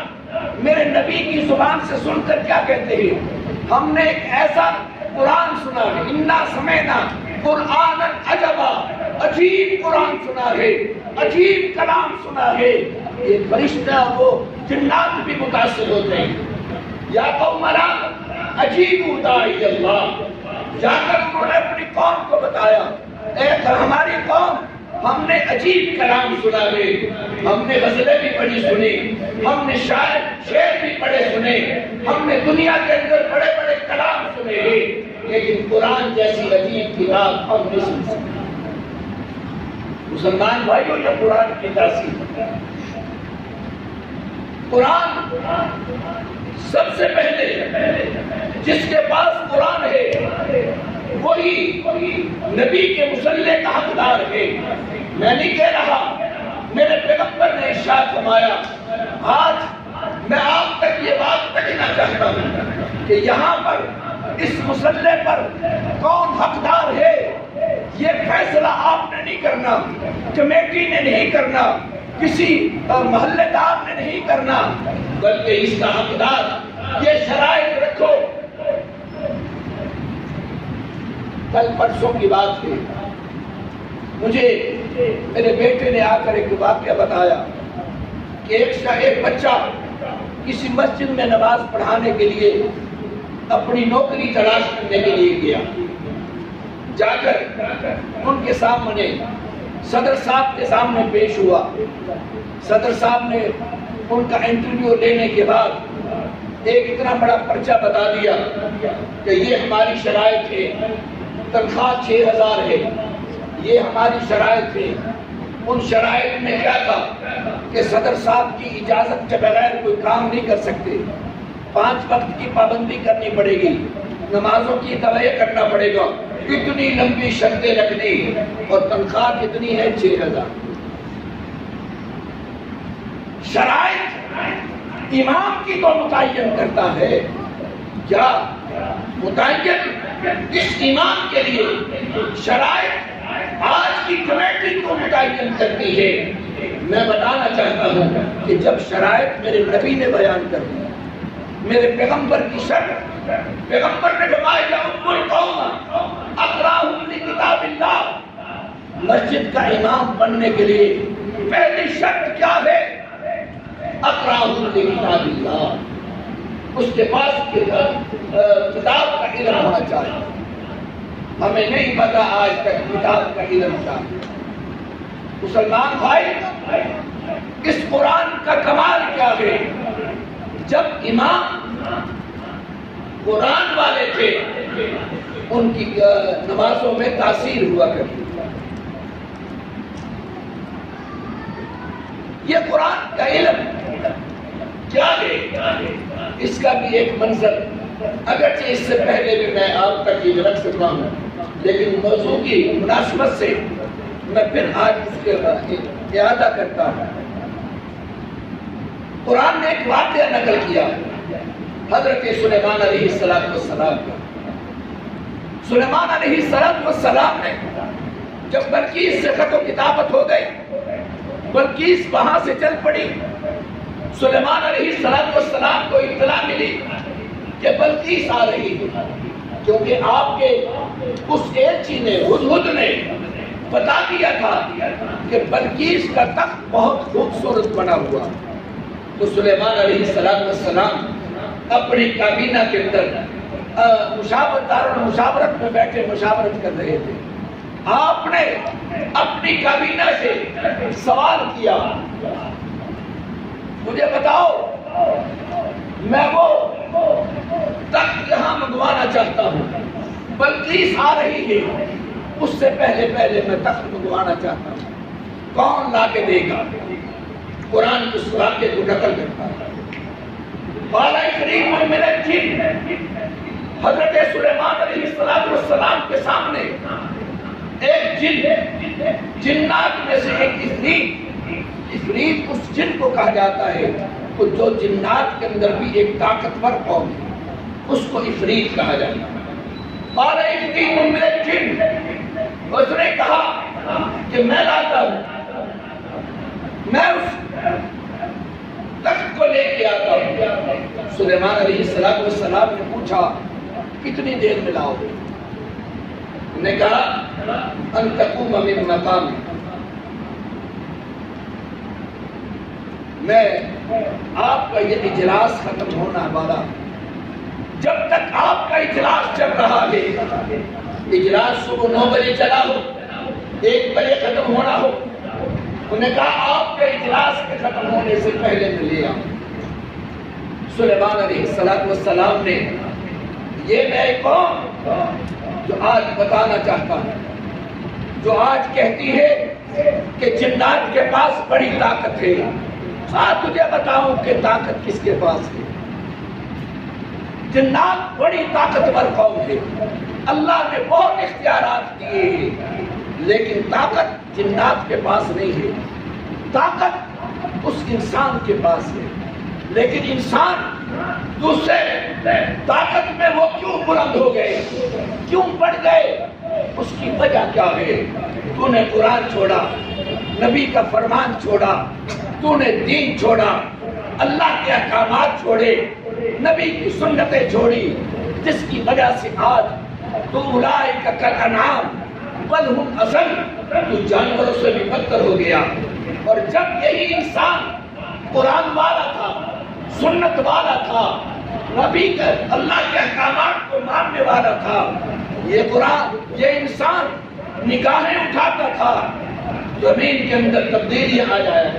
میرے نبی کی زبان سے سن کر کیا کہتے ہیں؟ ہم نے ایک ایسا قرآن سنا ہے، اِنَّا سَمِعْنَا قُرْآنًا عَجَبًا، عجیب قرآن سنا ہے، عجیب کلام سنا ہے۔ یہ فرشتہ وہ جنات بھی متاثر ہوتے ہیں۔ یا قومنا اجیبوا داعی اللہ، جا کر انہوں نے اپنی قوم کو بتایا، اے ہماری قوم، ہم نے عجیب کلام سنا ہے، ہم نے غزلیں بھی پڑھی سنی، ہم نے شعر بھی پڑھے سنے، ہم نے دنیا کے اندر بڑے بڑے کلام سنے ہیں، لیکن قرآن جیسی عجیب کتاب ہم نہیں سن سکتے۔ مسلمان بھائیوں، یہ قرآن کی تاثیر ہے۔ قرآن سب سے پہلے جس کے پاس قرآن ہے وہی نبی کے مصلح کا حقدار ہے۔ میں نہیں کہہ رہا، میرے پیغمبر نے ارشاد فرمایا۔ آج میں آپ تک یہ بات کہنا چاہتا ہوں کہ یہاں پر اس مصلح پر کون حقدار ہے، یہ فیصلہ آپ نے نہیں کرنا، کمیٹی نے نہیں کرنا، کسی محلے دار نے نہیں کرنا، بلکہ اس کا حقدار یہ شرائط رکھو۔ کل پرسوں کی بات ہے، مجھے میرے بیٹے نے آ کر ایک واقعہ بتایا کہ ایک بچہ کسی مسجد میں نماز پڑھانے کے لیے اپنی نوکری تلاش کرنے کے لیے گیا، جا کر ان کے سامنے صدر صاحب کے سامنے پیش ہوا۔ صدر صاحب نے ان کا انٹرویو لینے کے بعد ایک اتنا بڑا پرچہ بتا دیا کہ یہ ہماری شرائط ہے، تنخواہ 6000 ہے، یہ ہماری شرائط ہے۔ ان شرائط میں کیا تھا کہ صدر صاحب کی اجازت کے بغیر کوئی کام نہیں کر سکتے، 5 وقت کی پابندی کرنی پڑے گی، نمازوں کی توجہ کرنا پڑے گا، کتنی لمبی شرطیں رکھنی، اور تنخواہ کتنی ہے؟ 6000۔ شرائط امام کی تو متعین کرتا ہے، کیا متعین اس امام کے لیے شرائط آج کی کمیٹی کو متعین کرتی ہے۔ میں بتانا چاہتا ہوں کہ جب شرائط میرے نبی نے بیان کر دی، میرے پیغمبر کی شرط، پیغمبر نے فرمایا کہ ام القوم اقراہم لکتاب اللہ، مسجد کا امام بننے کے لیے پہلی شرط کیا ہے؟ اقراہم لکتاب اللہ، اس کے پاس کتاب کا علم ہونا چاہیے۔ ہمیں نہیں پتا آج تک کتاب کا علم کیا ہے۔ مسلمان بھائی، اس قرآن کا کمال کیا ہے؟ جب امام قرآن والے تھے ان کی نمازوں میں تاثیر ہوا کرتی۔ یہ قرآن کا علم کیا ہے، اس کا بھی ایک منظر، اگرچہ اس سے پہلے بھی میں آپ تک یہ رکھ سکتا ہوں، لیکن موضوع کی مناسبت سے میں پھر آج اس کے اعادہ کرتا ہوں۔ قرآن نے ایک واقعہ نقل کیا حضرت سلیمان علیہ السلام کا۔ سلیمان علیہ السلام نے جب بلقیس سے خط و کتابت ہو گئی، بلقیس وہاں سے چل پڑی، سلیمان علیہ السلام کو اطلاع ملی کہ بلقیس آ رہی ہے، کیونکہ آپ کے اس ایلچی نے ہدہد نے بتا دیا تھا کہ بلقیس کا تخت بہت خوبصورت بنا ہوا۔ تو سلیمان علیہ السلام اپنی کابینہ کے اندر مشاورت میں بیٹھے مشاورت کر رہے تھے۔ آپ نے اپنی کابینہ سے سوال کیا، مجھے بتاؤ میں وہ تخت یہاں منگوانا چاہتا ہوں، بلقیس آ رہی ہے، اس سے پہلے میں تخت منگوانا چاہتا ہوں، کون لا کے دے گا؟ قرآن اس واقعے کو نقل کرتا ہے۔ قال عفریت من الجن، حضرت سلیمان علیہ السلام کے سامنے ایک جنات میں سے ایک عفریت اس جن کو کہا جاتا ہے جو جنات کے اندر بھی ایک طاقتور قوم ہے، اس کو عفریت کہا جاتا ہے۔ قال عفریت من الجن، اس نے کہا کہ میں لاتا ہوں، میں اس تخت کو لے کے آتا ہوں۔ سلیمان علیہ السلام نے پوچھا کتنی دیر میں لاؤ گے؟ انہوں نے کہا ان تقوم من مقام، میں آپ کا یہ اجلاس ختم ہونا والا، جب تک آپ کا اجلاس چل رہا ہے، اجلاس صبح 9 بجے چلا ہو، 1 بجے ختم ہونا ہو، انہوں نے کہا آپ کے اجلاس کے ختم ہونے سے پہلے میں لے آؤں۔ سلیمان علیہ السلام نے یہ میں قوم جو آج بتانا چاہتا ہوں، جو آج کہتی ہے کہ جنات کے پاس بڑی طاقت ہے، تجھے بتاؤں کہ طاقت کس کے پاس ہے؟ جنات بڑی طاقتور قوم ہے، اللہ نے بہت اختیارات دیے ہیں، لیکن طاقت جنات کے پاس نہیں ہے، طاقت اس انسان کے پاس ہے۔ لیکن انسان دوسرے طاقت میں وہ کیوں بلند ہو گئے، کیوں بڑھ گئے؟ اس کی وجہ کیا ہے؟ تو نے قرآن چھوڑا، نبی کا فرمان چھوڑا، تو نے دین چھوڑا، اللہ کے احکامات چھوڑے، نبی کی سنتیں چھوڑی، جس کی وجہ سے آج تو اولئک کالانعام بل ہم اضل، تو جانوروں سے بھی بدتر ہو گیا۔ اور جب یہی انسان قرآن والا تھا، سنت والا تھا، نبی کا اللہ کے احکامات کو ماننے والا تھا، یہ قرآن یہ انسان نگاہیں اٹھاتا تھا، زمین کے اندر تبدیلیاں آ جایا۔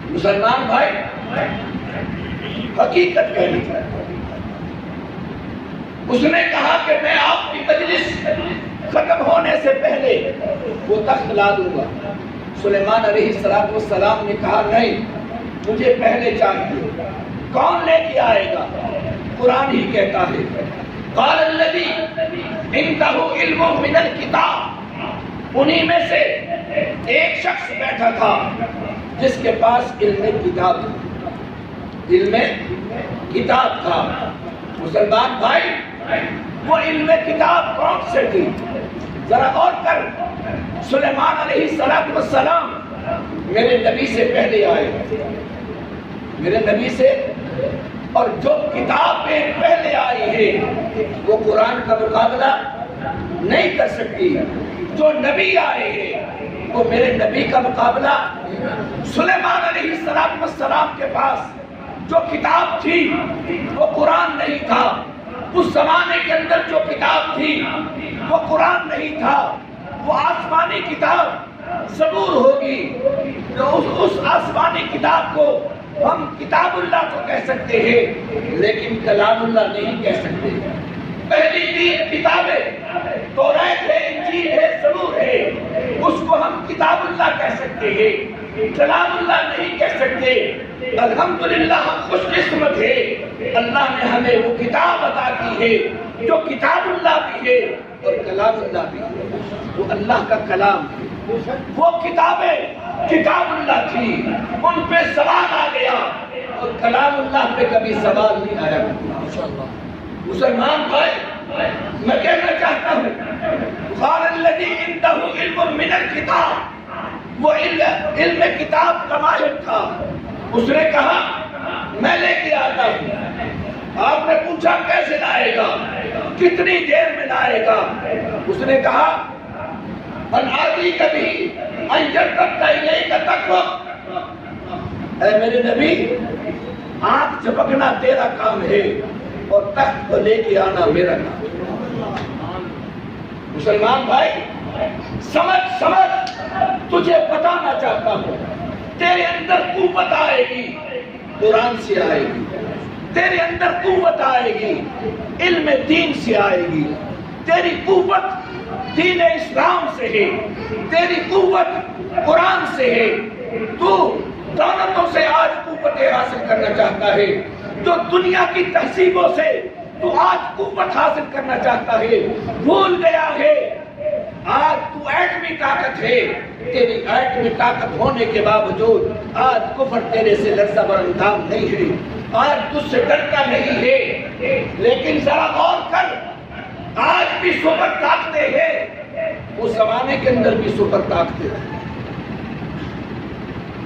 مسلمان بھائی حقیقت کہنی چاہیے۔ اس نے کہا کہ میں آپ کی مجلس ختم ہونے سے پہلے وہ تخت لا دوں گا۔ سلیمان علیہ السلام نے کہا نہیں، مجھے پہلے چاہیے۔ کون لے کے آئے گا؟ قرآن ہی کہتا ہے قال الذی عنده علم من الکتاب، انہی میں سے ایک شخص بیٹھا تھا جس کے پاس علم کتاب تھا۔ مسلمان بھائی وہ علم کتاب کون سے تھی؟ ذرا غور کر، سلیمان علیہ السلام میرے نبی سے پہلے آئے، میرے نبی سے، اور جو کتابیں پہلے آئی ہے وہ قرآن کا مقابلہ نہیں کر سکتی۔ جو نبی آئے ہیں وہ میرے نبی کا مقابلہ۔ سلیمان علیہ السلام کے پاس جو کتاب تھی وہ قرآن نہیں تھا، اس زمانے کے اندر جو کتاب تھی وہ قرآن نہیں تھا، وہ آسمانی کتاب زبور ہوگی، تو اس آسمانی کتاب کو ہم کتاب اللہ کو کہہ سکتے ہیں لیکن کلام اللہ نہیں کہہ سکتے۔ پہلی تین کتابیں توریت ہے، انجیل ہے، زبور ہے، اس کو ہم کتاب اللہ کہہ سکتے ہیں، کلام اللہ نہیں کہہ سکتے۔ الحمدللہ ہم خوش قسمت ہے، اللہ نے ہمیں وہ کتاب عطا کی ہے جو کتاب اللہ بھی ہے اور کلام اللہ بھی ہے، وہ اللہ کا کلام ہے۔ وہ کتابیں کتاب اللہ تھی، ان پہ سوال آ گیا اور کلام اللہ پہ کبھی سوال نہیں آیا۔ مسلمان بھائی، میں کہنا چاہتا ہوں قال الذی عنده علم من الکتاب، وہ علم کتاب کا ماہر تھا، اس نے کہا میں لے کے آتا ہوں۔ آپ نے پوچھا کیسے لائے گا، کتنی دیر میں لائے گا؟ اس نے کہا ان آتیک بھی ان یرتد الیک طرفک، اے میرے نبی آنکھ جھپکنا تیرا کام ہے اور تخت کو لے کے آنا میرا کام۔ مسلمان بھائی سمجھ، تجھے بتانا چاہتا ہوں، تیرے اندر قوت آئے گی قرآن سے آئے گی، تیرے اندر قوت آئے گی علم دین سے آئے گی، تیری قوت دین اسلام سے ہے، تیری قوت قرآن سے ہے۔ تو دولتوں سے آج قوتیں حاصل کرنا چاہتا ہے، جو دنیا کی تہذیبوں سے تو آج قوت حاصل کرنا چاہتا ہے، بھول گیا ہے آج تو ایٹمی طاقت ہے، تیری ایٹمی طاقت ہونے کے باوجود آج کفر تیرے سے لرزہ براندام نہیں ہے، آج تجھ سے ڈرتا نہیں ہے۔ لیکن ذرا غور کر، آج بھی سپر طاقتیں ہیں، اس زمانے کے اندر بھی سپر طاقتیں ہیں،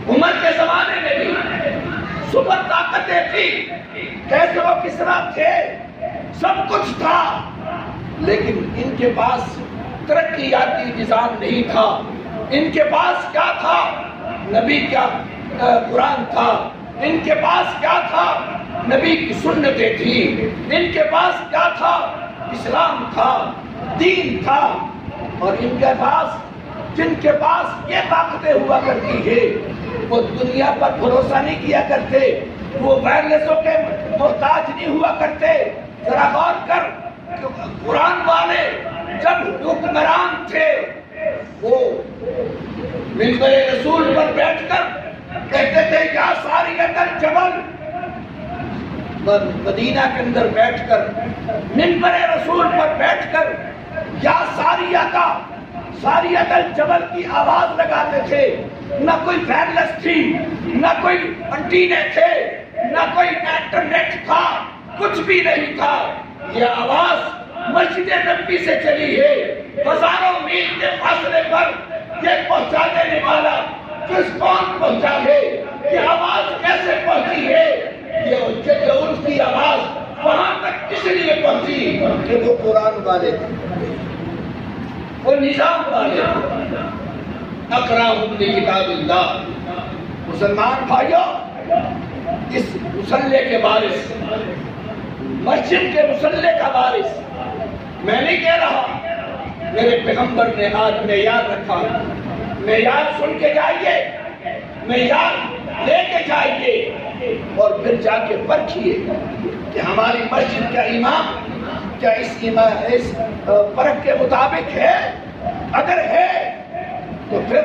عمر کے زمانے میں بھی سپر طاقتیں تھی، کیسے وہ کسرا تھے، سب کچھ تھا، لیکن ان کے پاس ترقیاتی نظام نہیں تھا۔ ان کے پاس کیا تھا؟ نبی کا قرآن تھا، ان کے پاس کیا تھا؟ نبی کی سنتیں تھی، ان کے پاس کیا تھا؟ اسلام تھا، دین تھا۔ اور ان کے پاس، جن کے پاس یہ طاقتیں ہوا کرتی ہے، وہ دنیا پر بھروسہ نہیں کیا کرتے، وہ وائرلیسوں کے محتاج نہیں ہوا کرتے۔ ذرا غور کر، قرآن والے جب حکمران تھے وہ منبر رسول پر بیٹھ کر کہتے تھے یا ساریۃ الجبل، مدینہ کے اندر بیٹھ کر منبر رسول پر بیٹھ کر یا ساریۃ الجبل کی آواز لگاتے تھے۔ نہ کوئی وائرلیس تھی، نہ کوئی انٹینے تھے، نہ کوئی انٹرنیٹ تھا، کچھ بھی نہیں تھا۔ یہ آواز مسجد نبی سے چلی ہے، ہزاروں میل کے فاصلے پر یہ پہنچا دینے والا کس کون پہنچا ہے؟ یہ آواز کیسے پہنچی ہے؟ یہ ان کی آواز وہاں تک اس لیے پہنچی کہ وہ قرآن والے تھے، وہ نظام والے تھے۔ اقراہم لکتاب اللہ۔ مسلمان بھائیوں، اس مصلے کے وارث، مسجد کے مصلے کا وارث میں نہیں کہہ رہا، میرے پیغمبر نے آج معیار رکھا، معیار سن کے جائیے، معیار لے کے جائیے اور پھر جا کے پرکھیے کہ ہماری مسجد کا امام کیا اس پرکھ کے مطابق ہے؟ اگر ہے تو پھر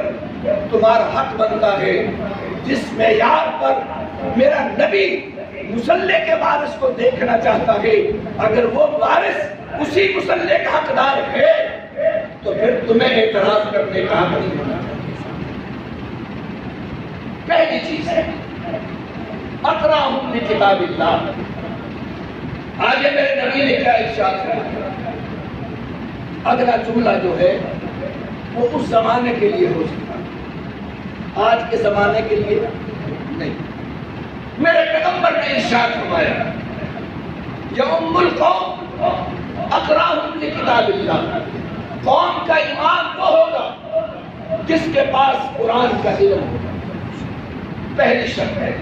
تمہارا حق بنتا ہے جس معیار پر میرا نبی مصلے کے وارث کو دیکھنا چاہتا ہے، اگر وہ وارث اسی مصلے کا حقدار ہے تو پھر تمہیں اعتراض کرنے کا حق نہیں ہونا۔ پہلی چیز ہے اقراہم لکتاب اللہ۔ آگے میرے نبی نے کیا ارشاد فرمایا؟ اگلا جملہ جو ہے وہ اس زمانے کے لیے ہو سکتا ہے، آج کے زمانے کے لیے نہیں۔ میرے پیغمبر نے ارشاد فرمایا یوم القوم اقراہم لکتاب اللہ، قوم کا ایمان وہ ہوگا جس کے پاس قرآن کا علم ہوگا، پہلی شرط ہے۔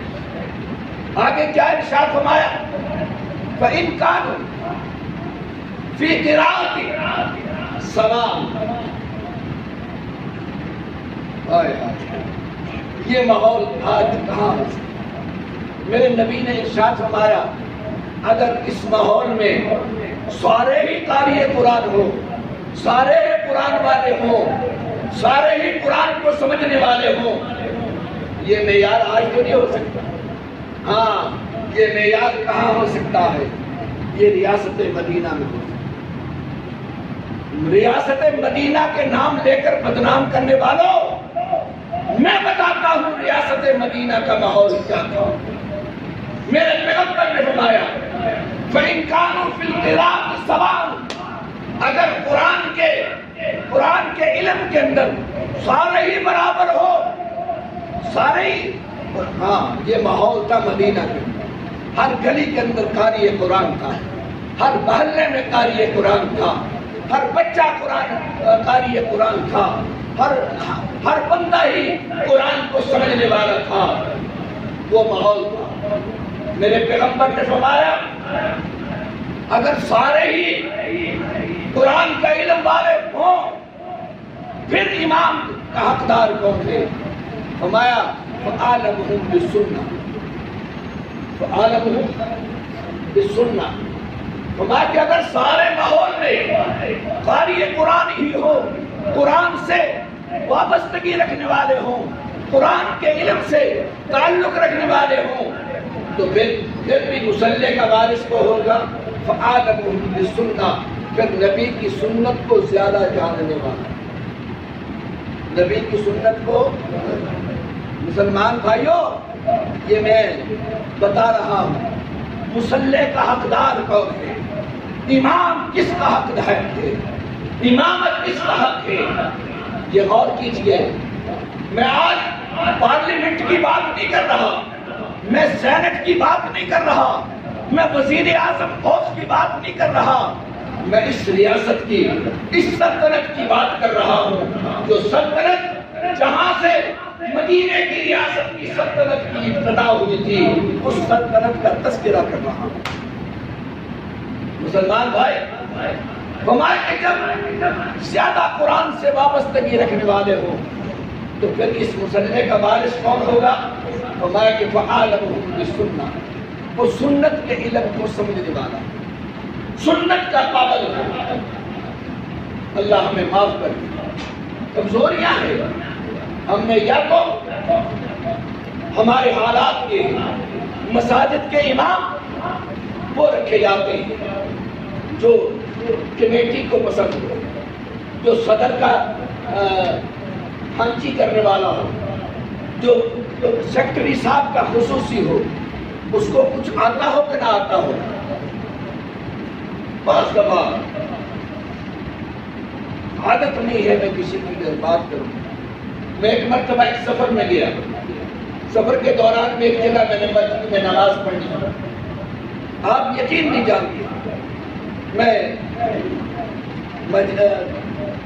آگے کیا ارشاد فرمایا؟ فَإِنْ كَانُوا فِي قِرَاءَةٍ سَوَاءٌ، یہ ماحول آج کہاں ہے؟ میرے نبی نے ارشاد فرمایا اگر اس ماحول میں سارے ہی قاری قرآن ہو، سارے ہی قرآن والے ہوں، سارے ہی قرآن کو سمجھنے والے ہوں، یہ معیار آج تو نہیں ہو سکتا۔ ہاں یہ معیار کہاں ہو سکتا ہے؟ یہ ریاست مدینہ میں ہو سکتا۔ ریاست مدینہ کے نام لے کر بدنام کرنے والوں، میں بتاتا ہوں ریاست مدینہ کا ماحول کیا تھا۔ میرے پیغمبر نے فرمایا فَإِن كَانُوا فِي الْقِرَاءَةِ سَوَاءً، اگر قرآن کے علم کے اندر سارے ہی برابر ہو، سارے ہی، ہاں یہ ماحول تھا مدینہ کے اندر۔ ہر گلی کے اندر قاری قرآن تھا، ہر محلے میں قاری قرآن تھا، ہر بچہ قاری قرآن تھا، ہر بندہ ہی قرآن کو سمجھنے والا تھا، وہ ماحول تھا۔ میرے پیغمبر نے فرمایا اگر سارے ہی قرآن کا علم والے ہوں پھر امام کا حقدار کون تھے؟ فرمایا فَعَالَمُهُمْ بِالسُّنَّةِ، فَعَالَمُهُمْ بِالسُّنَّةِ، فرمایا کہ اگر سارے ماحول میں قاری قرآن ہی ہو، قرآن سے وابستگی رکھنے والے ہوں، قرآن کے علم سے تعلق رکھنے والے ہوں، تو پھر بھی مصلی کا وارث کو ہوگا فَعَالَمُهُمْ بِالسُّنَّةِ، پھر نبی کی سنت کو زیادہ جاننے والا، نبی کی سنت کو۔ مسلمان بھائیوں یہ میں بتا رہا ہوں مصلی کا حقدار کون ہے، امام کس کا حقدار تھے، امامت کس کا حق ہے، یہ غور کیجئے۔ میں آج پارلیمنٹ کی بات نہیں کر رہا، میں سینٹ کی بات نہیں کر رہا، میں وزیر اعظم ہاؤس کی بات نہیں کر رہا، میں اس ریاست کی، اس سلطنت کی بات کر رہا ہوں جو سلطنت جہاں سے مدینے کی ریاست کی سلطنت کی ابتدا ہوئی تھی، اس سلطنت کا تذکرہ کر رہا ہوں۔ مسلمان بھائی فرمایا کہ جب زیادہ قرآن سے وابستگی رکھنے والے ہوں تو پھر اس مصلی کا وارث کون ہوگا؟ فرمایا کہ فَعَالَمُهُمْ بِالسُّنَّةِ، وہ سنت کے علم کو سمجھنے والا، سنت کا پابند ہے۔ اللہ ہمیں معاف کر دے، کمزوریاں ہیں ہم نے، یا تو ہمارے حالات کے، مساجد کے امام وہ رکھے جاتے ہیں جو کمیٹی کو پسند ہو، جو صدر کا ہنچی کرنے والا ہو، جو سیکٹری صاحب کا خصوصی ہو، اس کو کچھ آتا ہو کہ نہ آتا ہو۔ بعض دفعہ عادت نہیں ہے میں کسی کی بات کروں، میں ایک مرتبہ ایک سفر میں گیا، سفر کے دوران میں ایک جگہ میں نے مسجد میں نماز پڑھی، آپ یقین نہیں جانتے، میں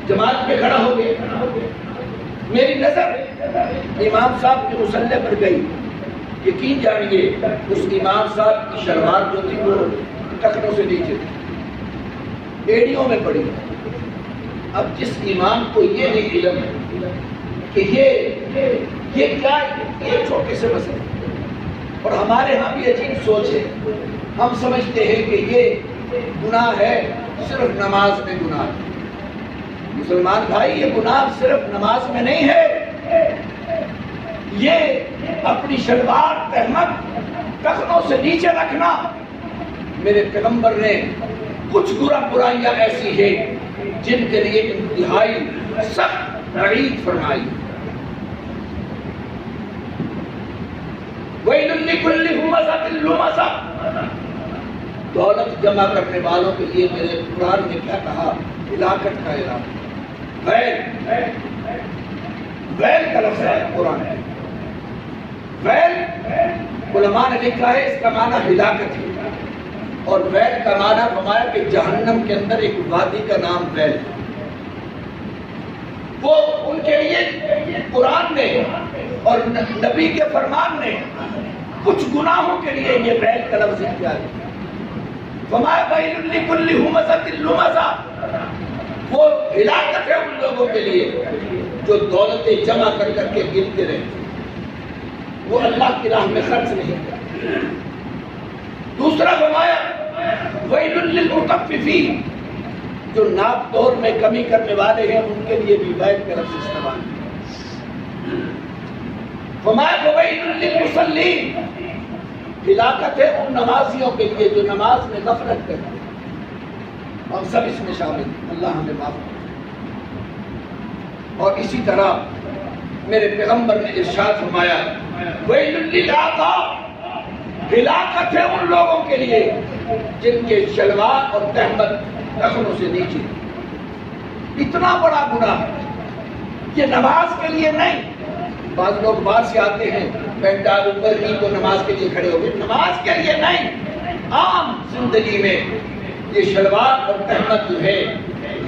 جماعت میں کھڑا ہو گیا، میری نظر امام صاحب کے مصلی پر گئی، یقین جانیے اس امام صاحب کی شلوار جو تھی وہ ٹخنوں سے نیچے تھی، ایڑیوں میں پڑی۔ اب جس امام کو یہ نہیں علم ہے کہ یہ کیا، یہ چھوٹے سے مسئلے، اور ہمارے ہاں بھی عجیب سوچ ہے، ہم سمجھتے ہیں کہ یہ گناہ ہے صرف نماز میں گناہ ہے۔ مسلمان بھائی یہ گناہ صرف نماز میں نہیں ہے، یہ اپنی شلوار تہمت ٹخنوں سے نیچے رکھنا، میرے پیغمبر نے کچھ برائیاں ایسی ہیں جن کے لیے انتہائی سخت وعید فرمائی۔ وَيْلٌ لِكُلِّ ہُمَزَةٍ لُمَزَةٍ، دولت جمع کرنے والوں کے لیے میرے قرآن نے کیا کہا؟ ہلاکت کا اعلان۔ ویل کا لفظ ہے قرآن ہے، ویل علماء نے لکھا ہے اس کا معنی ہلاکت ہے، اور ویل کا معنی فرمایا کہ جہنم کے اندر ایک وادی کا نام ویل، وہ ان کے لیے قرآن نے اور نبی کے فرمان نے کچھ گناہوں کے لیے یہ ویل کا لفظ کیا ہے۔ فرمایا وَيْلٌ لِكُلِّ ہُمَزَةٍ لُمَزَةٍ، وہ ہلاکت ہے ان لوگوں کے لیے جو دولتیں جمع کر کر کے گنتے رہتے ہیں، وہ اللہ کی راہ میں خرچ نہیں کرتے۔ دوسرا فرمایا وَيْلٌ لِّلْمُطَفِّفِينَ، جو ناپ تول میں کمی کرنے والے ہیں ان کے لیے بھی وعید کا لفظ استعمال ہے۔ فرمایا فَوَيْلٌ لِّلْمُصَلِّينَ، ہلاکت ہے ان نمازیوں کے لیے جو نماز میں غفلت کرتے ہیں۔ ہم سب اس میں شامل ہیں، اللہ ہمیں معاف کرے۔ اور اسی طرح میرے پیغمبر نے ارشاد فرمایا وَيْلٌ لِّلْعَقَابِ، ہلاکت ہے ان لوگوں کے لیے جن کے شلوار اور تہمت ٹخنوں سے نیچے۔ اتنا بڑا گناہ یہ نماز کے لیے نہیں۔ بعض لوگ باہر سے آتے ہیں پینٹال اوپر کی تو نماز کے لیے کھڑے ہو گئے، نماز کے لیے نہیں، عام زندگی میں یہ شلوار اور تہمت جو ہے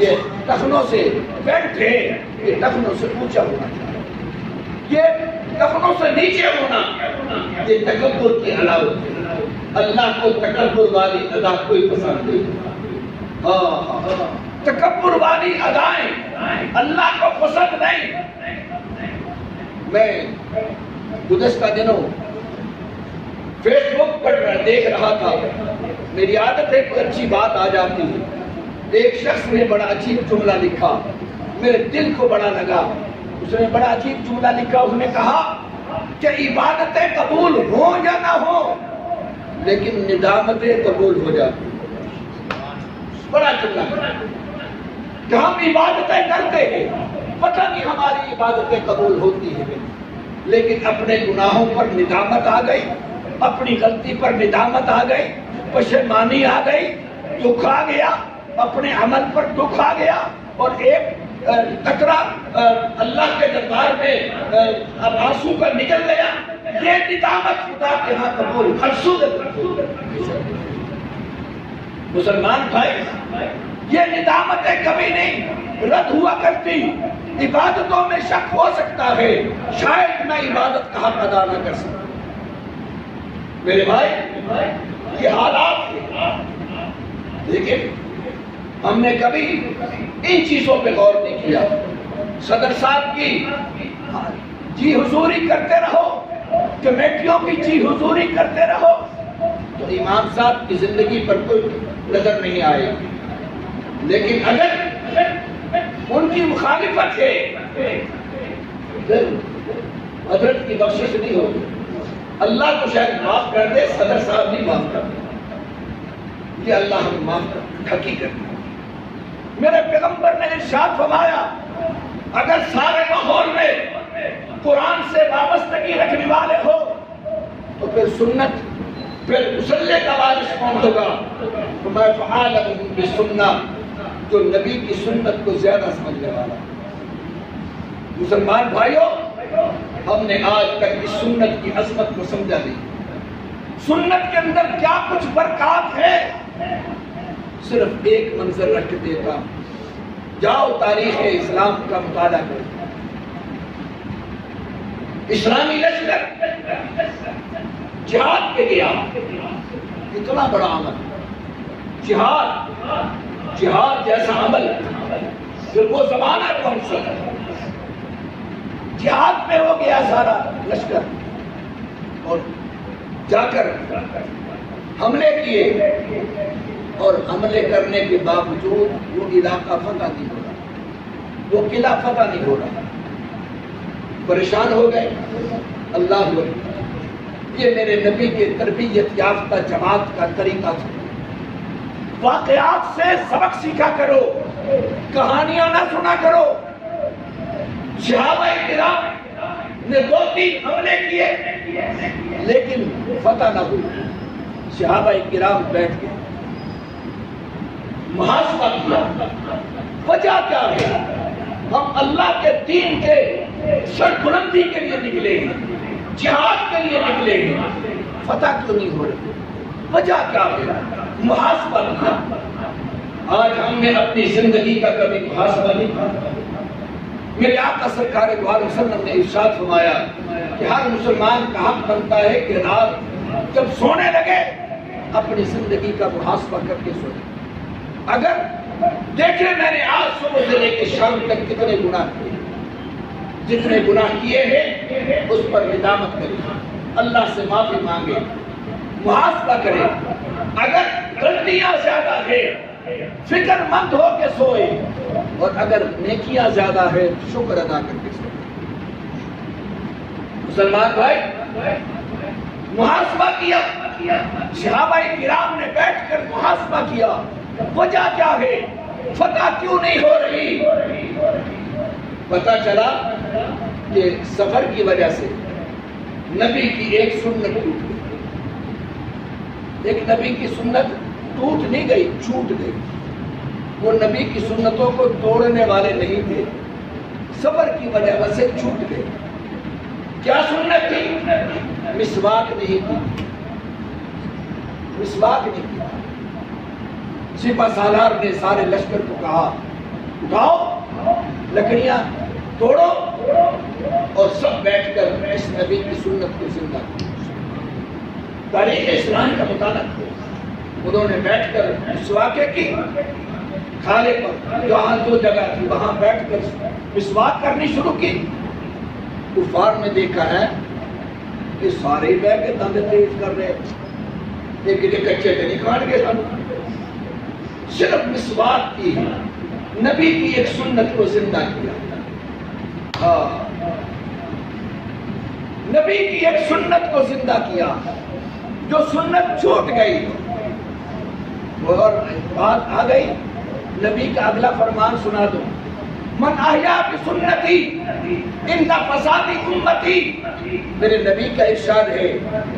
یہ ٹخنوں سے بیلٹ ہے، یہ ٹخنوں سے اونچا ہونا چاہیے، یہ ٹخنوں سے نیچے ہونا، یہ تکبر کی علامت ہے۔ اللہ کو تکبر والی ادا کوئی پسند نہیں۔ تکبر والی ادائیں اللہ کو پسند نہیں۔ میں گزشتہ دنوں فیس بک پر دیکھ رہا تھا، میری عادت ہے کوئی اچھی بات آ جاتی ہے، ایک شخص نے بڑا عجیب جملہ لکھا، میرے دل کو بڑا لگا۔ اس نے بڑا عجیب جملہ لکھا، اس نے کہا کہ عبادتیں قبول ہوں یا نہ ہوں لیکن ندامتیں قبول ہو جاتی۔ بڑا جملہ کہ ہم عبادتیں کرتے ہیں، پتہ نہیں ہماری عبادتیں قبول ہوتی ہیں، لیکن اپنے گناہوں پر ندامت آ گئی، اپنی غلطی پر ندامت آ گئی، پشیمانی آ گئی، دکھ آ گیا، اپنے عمل پر دکھ آ گیا، اور ایک قطرہ اللہ کے دربار میں اب آنسو کا نکل گیا۔ یہ ندامت خدا کے ہاں قبول مسلمان بھائی، یہ ندامتیں کبھی نہیں رد ہوا کرتی۔ عبادتوں میں شک ہو سکتا ہے، شاید میں عبادت کا حق ادا نہ کر سکتا۔ میرے بھائی یہ حالات ہیں، لیکن ہم نے کبھی ان چیزوں پہ غور نہیں کیا۔ صدر صاحب کی جی حضوری کرتے رہو، کمیٹیوں کی جی حضوری کرتے رہو تو امام صاحب کی زندگی پر کوئی نظر نہیں آئے، لیکن اگر ان کی مخالفت ہے پھر حضرت کی بخشش نہیں ہوگی۔ اللہ کو شاید معاف کر دے، صدر صاحب نہیں معاف کر دے، یہ اللہ ہمیں معاف کر دے۔ حقیقت میرے پیغمبر نے ارشاد فرمایا اگر سارے ماحول میں قرآن سے وابستگی رکھنے والے ہو تو پھر سنت، پھر مصلی کا وارث کون ہوگا؟ فَمَا فَعَالَهُ بِالسُنَّةِ، جو نبی کی سنت کو زیادہ سمجھنے والا۔ مسلمان بھائیوں، ہم نے آج تک اس سنت کی عظمت کو سمجھا نہیں۔ سنت کے اندر کیا کچھ برکات ہے، صرف ایک منظر رکھ دیتا، جاؤ تاریخ اسلام کا مطالعہ کرو۔ اسلامی لشکر جہاد پہ گیا، اتنا بڑا عمل، جہاد جیسا عمل، پھر وہ زمانہ کون سا ہے؟ جہاد پہ ہو گیا سارا لشکر، اور جا کر حملے کیے، اور حملے کرنے کے باوجود وہ علاقہ فتح نہیں ہو رہا، وہ قلعہ فتح نہیں ہو رہا، پریشان ہو گئے۔ اللہ اکبر، یہ میرے نبی کے تربیت یافتہ جماعت کا طریقہ تھا۔ واقعات سے سبق سیکھا کرو، کہانیاں نہ سنا کرو۔ صحابہ کرام نے 2-3 حملے کیے لیکن فتح نہ ہوئی۔ صحابہ کرام بیٹھ گئے، محاسبہ کیا، وجہ کیا ہے؟ ہم اللہ کے دین کے سربلندی کے لیے نکلے ہیں، جہاد کے لیے نکلے ہیں، فتح کیوں نہیں ہو رہی؟ وجہ کیا ہے؟ محاسبہ کیا۔ آج ہم نے اپنی زندگی کا کبھی محاسبہ نہیں کیا۔ میرے آقا سرکار دو عالم وسلم نے ارشاد فرمایا کہ ہر مسلمان کا حق بنتا ہے کہ رات جب سونے لگے اپنی زندگی کا محاسبہ کر کے سونے۔ اگر دیکھیں میں نے آج صبح سے لے کے شام تک کتنے گناہ کیے، جتنے گناہ کیے ہیں اس پر ندامت کرے، اللہ سے معافی مانگے، محاسبہ کرے، اگر غلطیاں زیادہ ہے فکر مند ہو کے سوئے، اور اگر نیکیاں زیادہ ہے شکر ادا کر کے سوئے۔ مسلمان بھائی محاسبہ کیا، صحابہ کرام نے بیٹھ کر محاسبہ کیا، وجہ کیا ہے، فتح کیوں نہیں ہو رہی؟ پتہ چلا کہ سفر کی وجہ سے نبی کی ایک سنت ٹوٹ گئی۔ ایک نبی کی سنت ٹوٹ نہیں گئی، چھوٹ گئی۔ وہ نبی کی سنتوں کو توڑنے والے نہیں تھے، سفر کی وجہ سے چھوٹ گئی۔ کیا سنت تھی؟ مسواک نہیں تھی، مسواک نہیں تھی۔ سپہ سالار نے سارے لشکر کو کہا اٹھاؤ لکڑیاں توڑو اور سب بیٹھ کر اس نبی کی سنت کو زندہ کرو۔ تاریخ اسلام کا مطالعہ کرو۔ انہوں نے بیٹھ کر مسواک کی، کھالے پر جہاں جو جگہ تھی وہاں بیٹھ کر مسواک کرنی شروع کی۔ کفار نے دیکھا ہے کہ سارے بیٹھ کے دند تیز کر رہے، لیکن یہ کچے تو نہیں کھاڑ گئے، صرف مسواک کی نبی کی ایک سنت کو زندہ کیا۔ نبی کی ایک سنت کو زندہ کیا، جو سنت چھوٹ گئی۔ اور بات آ گئی، نبی کا اگلا فرمان سنا دو، من احیا بسنتی ان فساد امتی۔ میرے نبی کا ارشاد ہے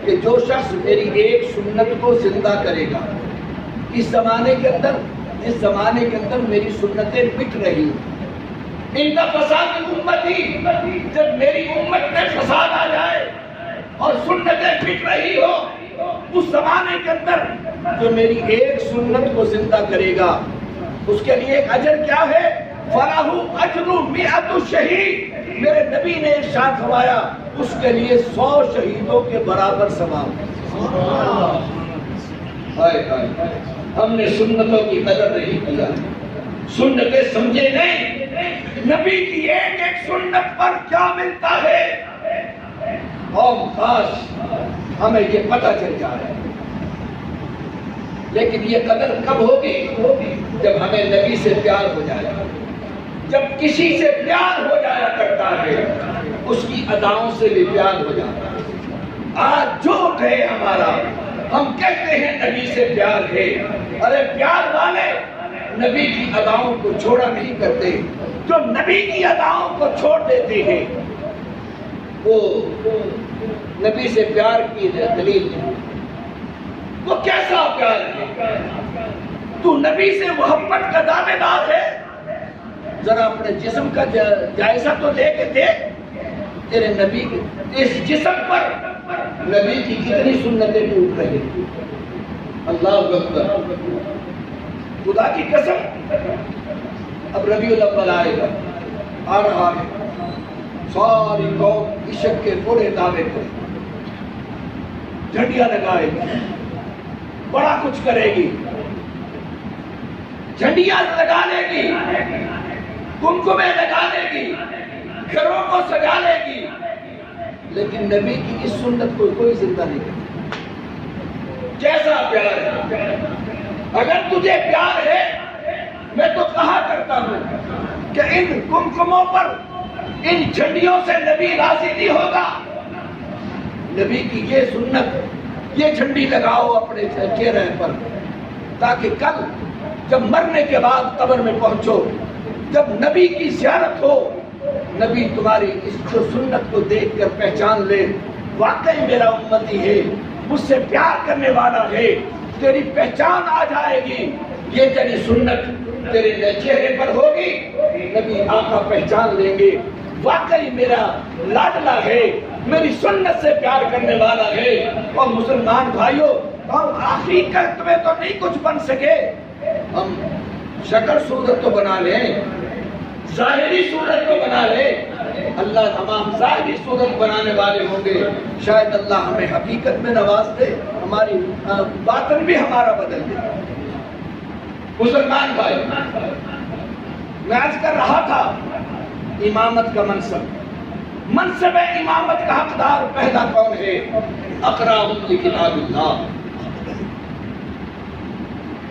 کہ جو شخص میری ایک سنت کو زندہ کرے گا، اس زمانے کے اندر میری سنتیں مٹ رہی، ان فساد امتی، جب میری امت میں فساد آ جائے اور سنتیں مٹ رہی ہو، اس زمانے کے اندر جو میری ایک سنت کو زندہ کرے گا اس کے لیے ایک اجر کیا ہے؟ فَلَهُ أَجْرُ مِئَةُ شَهِيدٍ۔ میرے نبی نے ارشاد فرمایا اس کے لیے 100 شہیدوں کے برابر ثواب۔ ہم نے سنتوں کی قدر نہیں کیا، سنتیں سمجھے نہیں، نبی کی ایک ایک سنت پر کیا ملتا ہے، اور کاش ہمیں یہ پتہ چل جائے۔ لیکن یہ قدر کب ہوگی؟ جب ہمیں نبی سے پیار ہو جائے۔ جب کسی سے پیار ہو جایا کرتا ہے اس کی اداؤں سے بھی پیار ہو جاتا ہے۔ آج جھوٹ ہے ہمارا، ہم کہتے ہیں نبی سے پیار ہے، ارے پیار والے نبی کی اداؤں کو چھوڑا نہیں کرتے۔ جو نبی کی اداؤں کو چھوڑ دیتے ہیں وہ نبی سے پیار کی دلیل ہے۔ وہ کیسا پیار ہے؟ تو نبی سے محبت کا دعوے دار ہے؟ ذرا اپنے جسم کا جائزہ تو لے کے دیکھ، تیرے نبی کے اس جسم پر نبی کی کتنی سنتیں ٹوٹ رہی ہیں۔ اللہ اکبر، خدا کی قسم، اب ربیع الاول آئے گا، آ رہا ہے، ساری قوم عشق کے بڑے دعوے کرے، جھنڈیاں لگائے گی، بڑا کچھ کرے گی، جھنڈیاں لگا لے گی، کمکمے لگا لے گی، گھروں کو سجا لے گی، لیکن نبی کی اس سنت کو کوئی زندہ نہیں کرتا۔ کیسا پیار ہے؟ اگر تجھے پیار ہے، میں تو کہا کرتا ہوں کہ ان کمکموں پر، ان جھنڈیوں سے نبی راضی نہیں ہوگا۔ نبی کی یہ سنت، یہ جھنڈی لگاؤ اپنے چہرے پر، تاکہ کل جب مرنے کے بعد قبر میں پہنچو، جب نبی کی زیارت ہو، نبی تمہاری اس سنت کو دیکھ کر پہچان لے، واقعی میرا امتی ہے، مجھ سے پیار کرنے والا ہے، تیری پہچان آ جائے گی۔ یہ تیری سنت تیرے چہرے پر ہوگی، نبی آقا پہچان لیں گے، واقعی میرا لاڈلا ہے، میری سنت سے پیار کرنے والا ہے۔ اور مسلمان بھائیوں، ہم آخری قسط میں تو نہیں کچھ بن سکے، ہم شکل صورت تو بنا لیں، ظاہری صورت تو بنا لیں، اللہ تمام ظاہری صورت بنانے والے ہوں گے، شاید اللہ ہمیں حقیقت میں نواز دے، ہماری باطن بھی ہمارا بدل دے۔ مسلمان بھائی، میں عرض کر رہا تھا امامت کا منصب امامت کا حقدار پہلا کون ہے؟ اقراء لکتاب اللہ،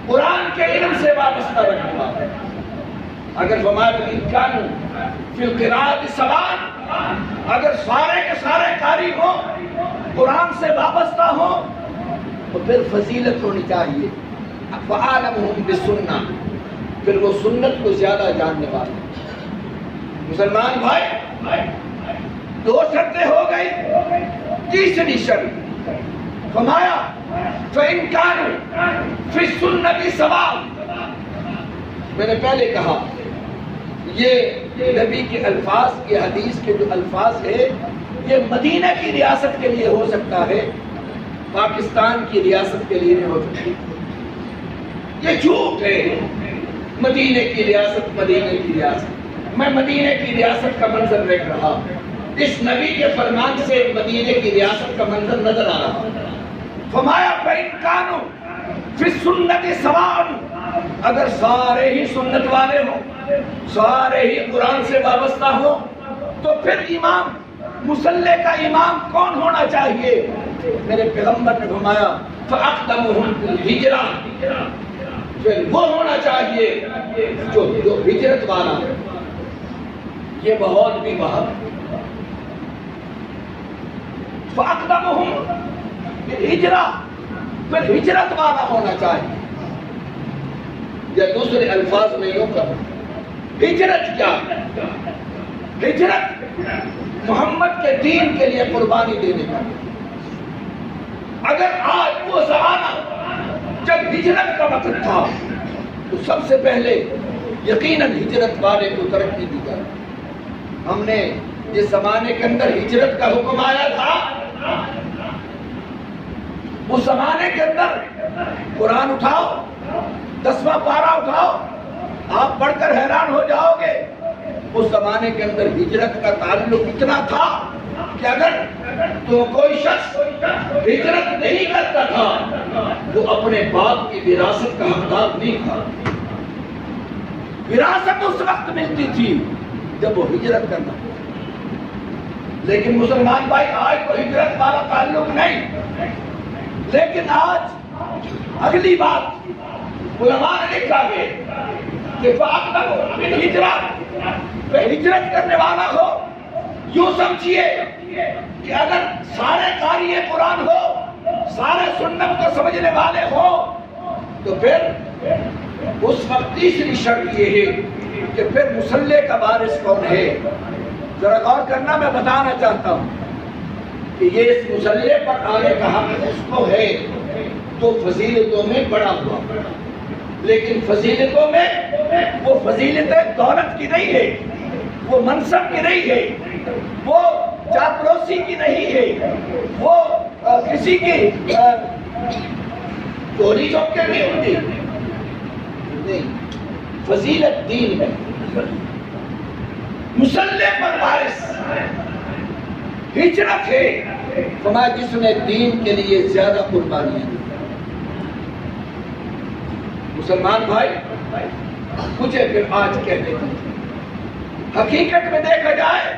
قرآن کے علم سے وابستہ رکھنے والا۔ اگر فرمایا فی القراءۃ سواء، اگر سارے کے سارے قاری ہوں، قرآن سے وابستہ ہوں، تو پھر فضیلت ہونی چاہیے۔ فَأَعْلَمُهُمْ بِالسُّنَّةِ، پھر وہ سنت کو زیادہ جاننے والے۔ مسلمان بھائی، دو شرطیں ہو گئی، تیسری شرط فرمایا فَإِنْ كَانُوا فِي السُّنَّةِ سَوَاءً۔ میں نے پہلے کہا یہ نبی کے الفاظ، یہ حدیث کے جو الفاظ ہے، یہ مدینہ کی ریاست کے لیے ہو سکتا ہے، پاکستان کی ریاست کے لیے نہیں ہو سکتی۔ یہ جھوٹ ہے، مدینہ کی ریاست، مدینہ کی ریاست۔ میں مدینہ کی ریاست کا منظر دیکھ رہا، اس نبی کے فرمان سے مدینہ کی ریاست کا منظر نظر آ رہا۔ فرمایا فَإِنْ كَانُوا فِي السُّنَّةِ سَوَاءً، اگر سارے ہی سنت والے ہوں، سارے ہی قرآن سے وابستہ ہوں، تو پھر امام، مصلی کا امام کون ہونا چاہیے؟ میرے پیغمبر نے فرمایا فَأَقْدَمُهُمْ فِي الْهِجْرَةِ، پھر وہ ہونا چاہیے جو ہجرت والا ہے۔ یہ بہت بھی بہت فَأَقْدَمُهُمْ فِي الْهِجْرَةِ، پھر ہجرت والا ہونا چاہیے۔ یا دوسرے الفاظ میں یوں کہوں، ہجرت کیا ہے؟ ہجرت محمد کے دین کے لیے قربانی دینے کا۔ اگر آج وہ زمانہ جب ہجرت کا وقت تھا، تو سب سے پہلے یقیناً ہجرت والے کو ترقی دی جائے۔ ہم نے جس زمانے کے اندر ہجرت کا حکم آیا تھا، اس زمانے کے اندر قرآن اٹھاؤ، 10واں پارہ اٹھاؤ، آپ پڑھ کر حیران ہو جاؤ گے۔ اس زمانے کے اندر ہجرت کا تعلق اتنا تھا کہ اگر تو کوئی شخص ہجرت نہیں کرتا تھا، وہ اپنے باپ کی وراثت کا حقدار نہیں تھا۔ وراثت اس وقت ملتی تھی جب وہ ہجرت کرنا۔ لیکن مسلمان بھائی، آج تو ہجرت والا تعلق نہیں، لیکن آج اگلی بات علماء نے لکھا ہے کہ فَأَقْدَمُ مِنْ ہجرت، ہجرت کرنے والا ہو، یوں سمجھیے کہ اگر سارے قاری قرآن ہو، سارے سنت کو سمجھنے والے ہو، تو پھر اس وقت تیسری شرط یہ ہے کہ پھر مصلی کا وارث کون ہے؟ ذرا غور کرنا، میں بتانا چاہتا ہوں کہ یہ اس مصلی پر آنے کا حق اس کو ہے تو فضیلتوں میں بڑا ہوا، لیکن فضیلتوں میں وہ فضیلت دولت کی نہیں ہے، وہ منصب کی نہیں ہے، وہ چاپلوسی کی نہیں ہے، وہ کسی کی چوری چوکے نہیں ہوتی، نہیں، فضیلت دین میں۔ مصلی پر وارث ہجرت ہے، فرمایا جس نے دین کے لیے زیادہ قربانی دی۔ مسلمان بھائی، مجھے پھر آج کہنے کی حقیقت میں دیکھا جائے،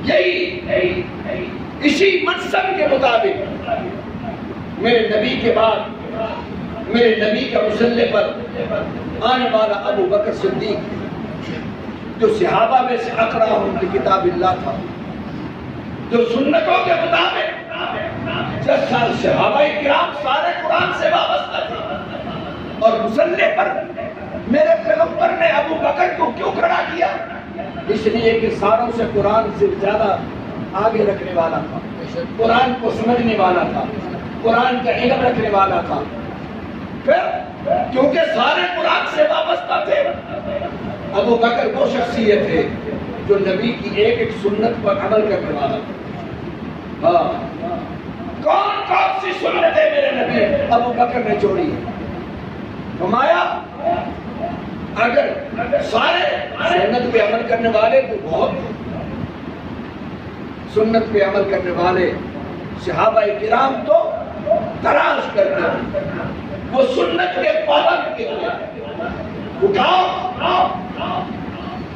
یہی اسی منصب کے مطابق میرے نبی کے بعد، میرے نبی کا مصلی پر آنے والا ابو بکر صدیق، جو صحابہ میں سے اقرأہم لکتاب اللہ تھا، جو سنتوں کے مطابق 10 سال صحابہ کرام سارے قرآن سے وابستہ تھے، اور مصلی پر میرے پیغمبر نے ابو بکر کو کیوں کھڑا کیا؟ اس لیے کہ ساروں سے قرآن سے زیادہ آگے رکھنے والا تھا، قرآن کو سمجھنے والا تھا، قرآن کا علم رکھنے والا تھا۔ پھر کیونکہ سارے قرآن سے وابستہ تھے، ابو بکر وہ شخصیت ہے جو نبی کی ایک ایک سنت پر عمل کرنے والا تھا۔ ہاں، کون کون سی سنتیں میرے نبی ابو بکر نے چھوڑی ہے؟ فرمایا اگر سارے سنت پہ عمل کرنے والے تو بہت، سنت پہ عمل کرنے والے صحابہ کرام تو تلاش کرتے ہیں، وہ سنت کے پابند کتنے؟ اٹھاؤ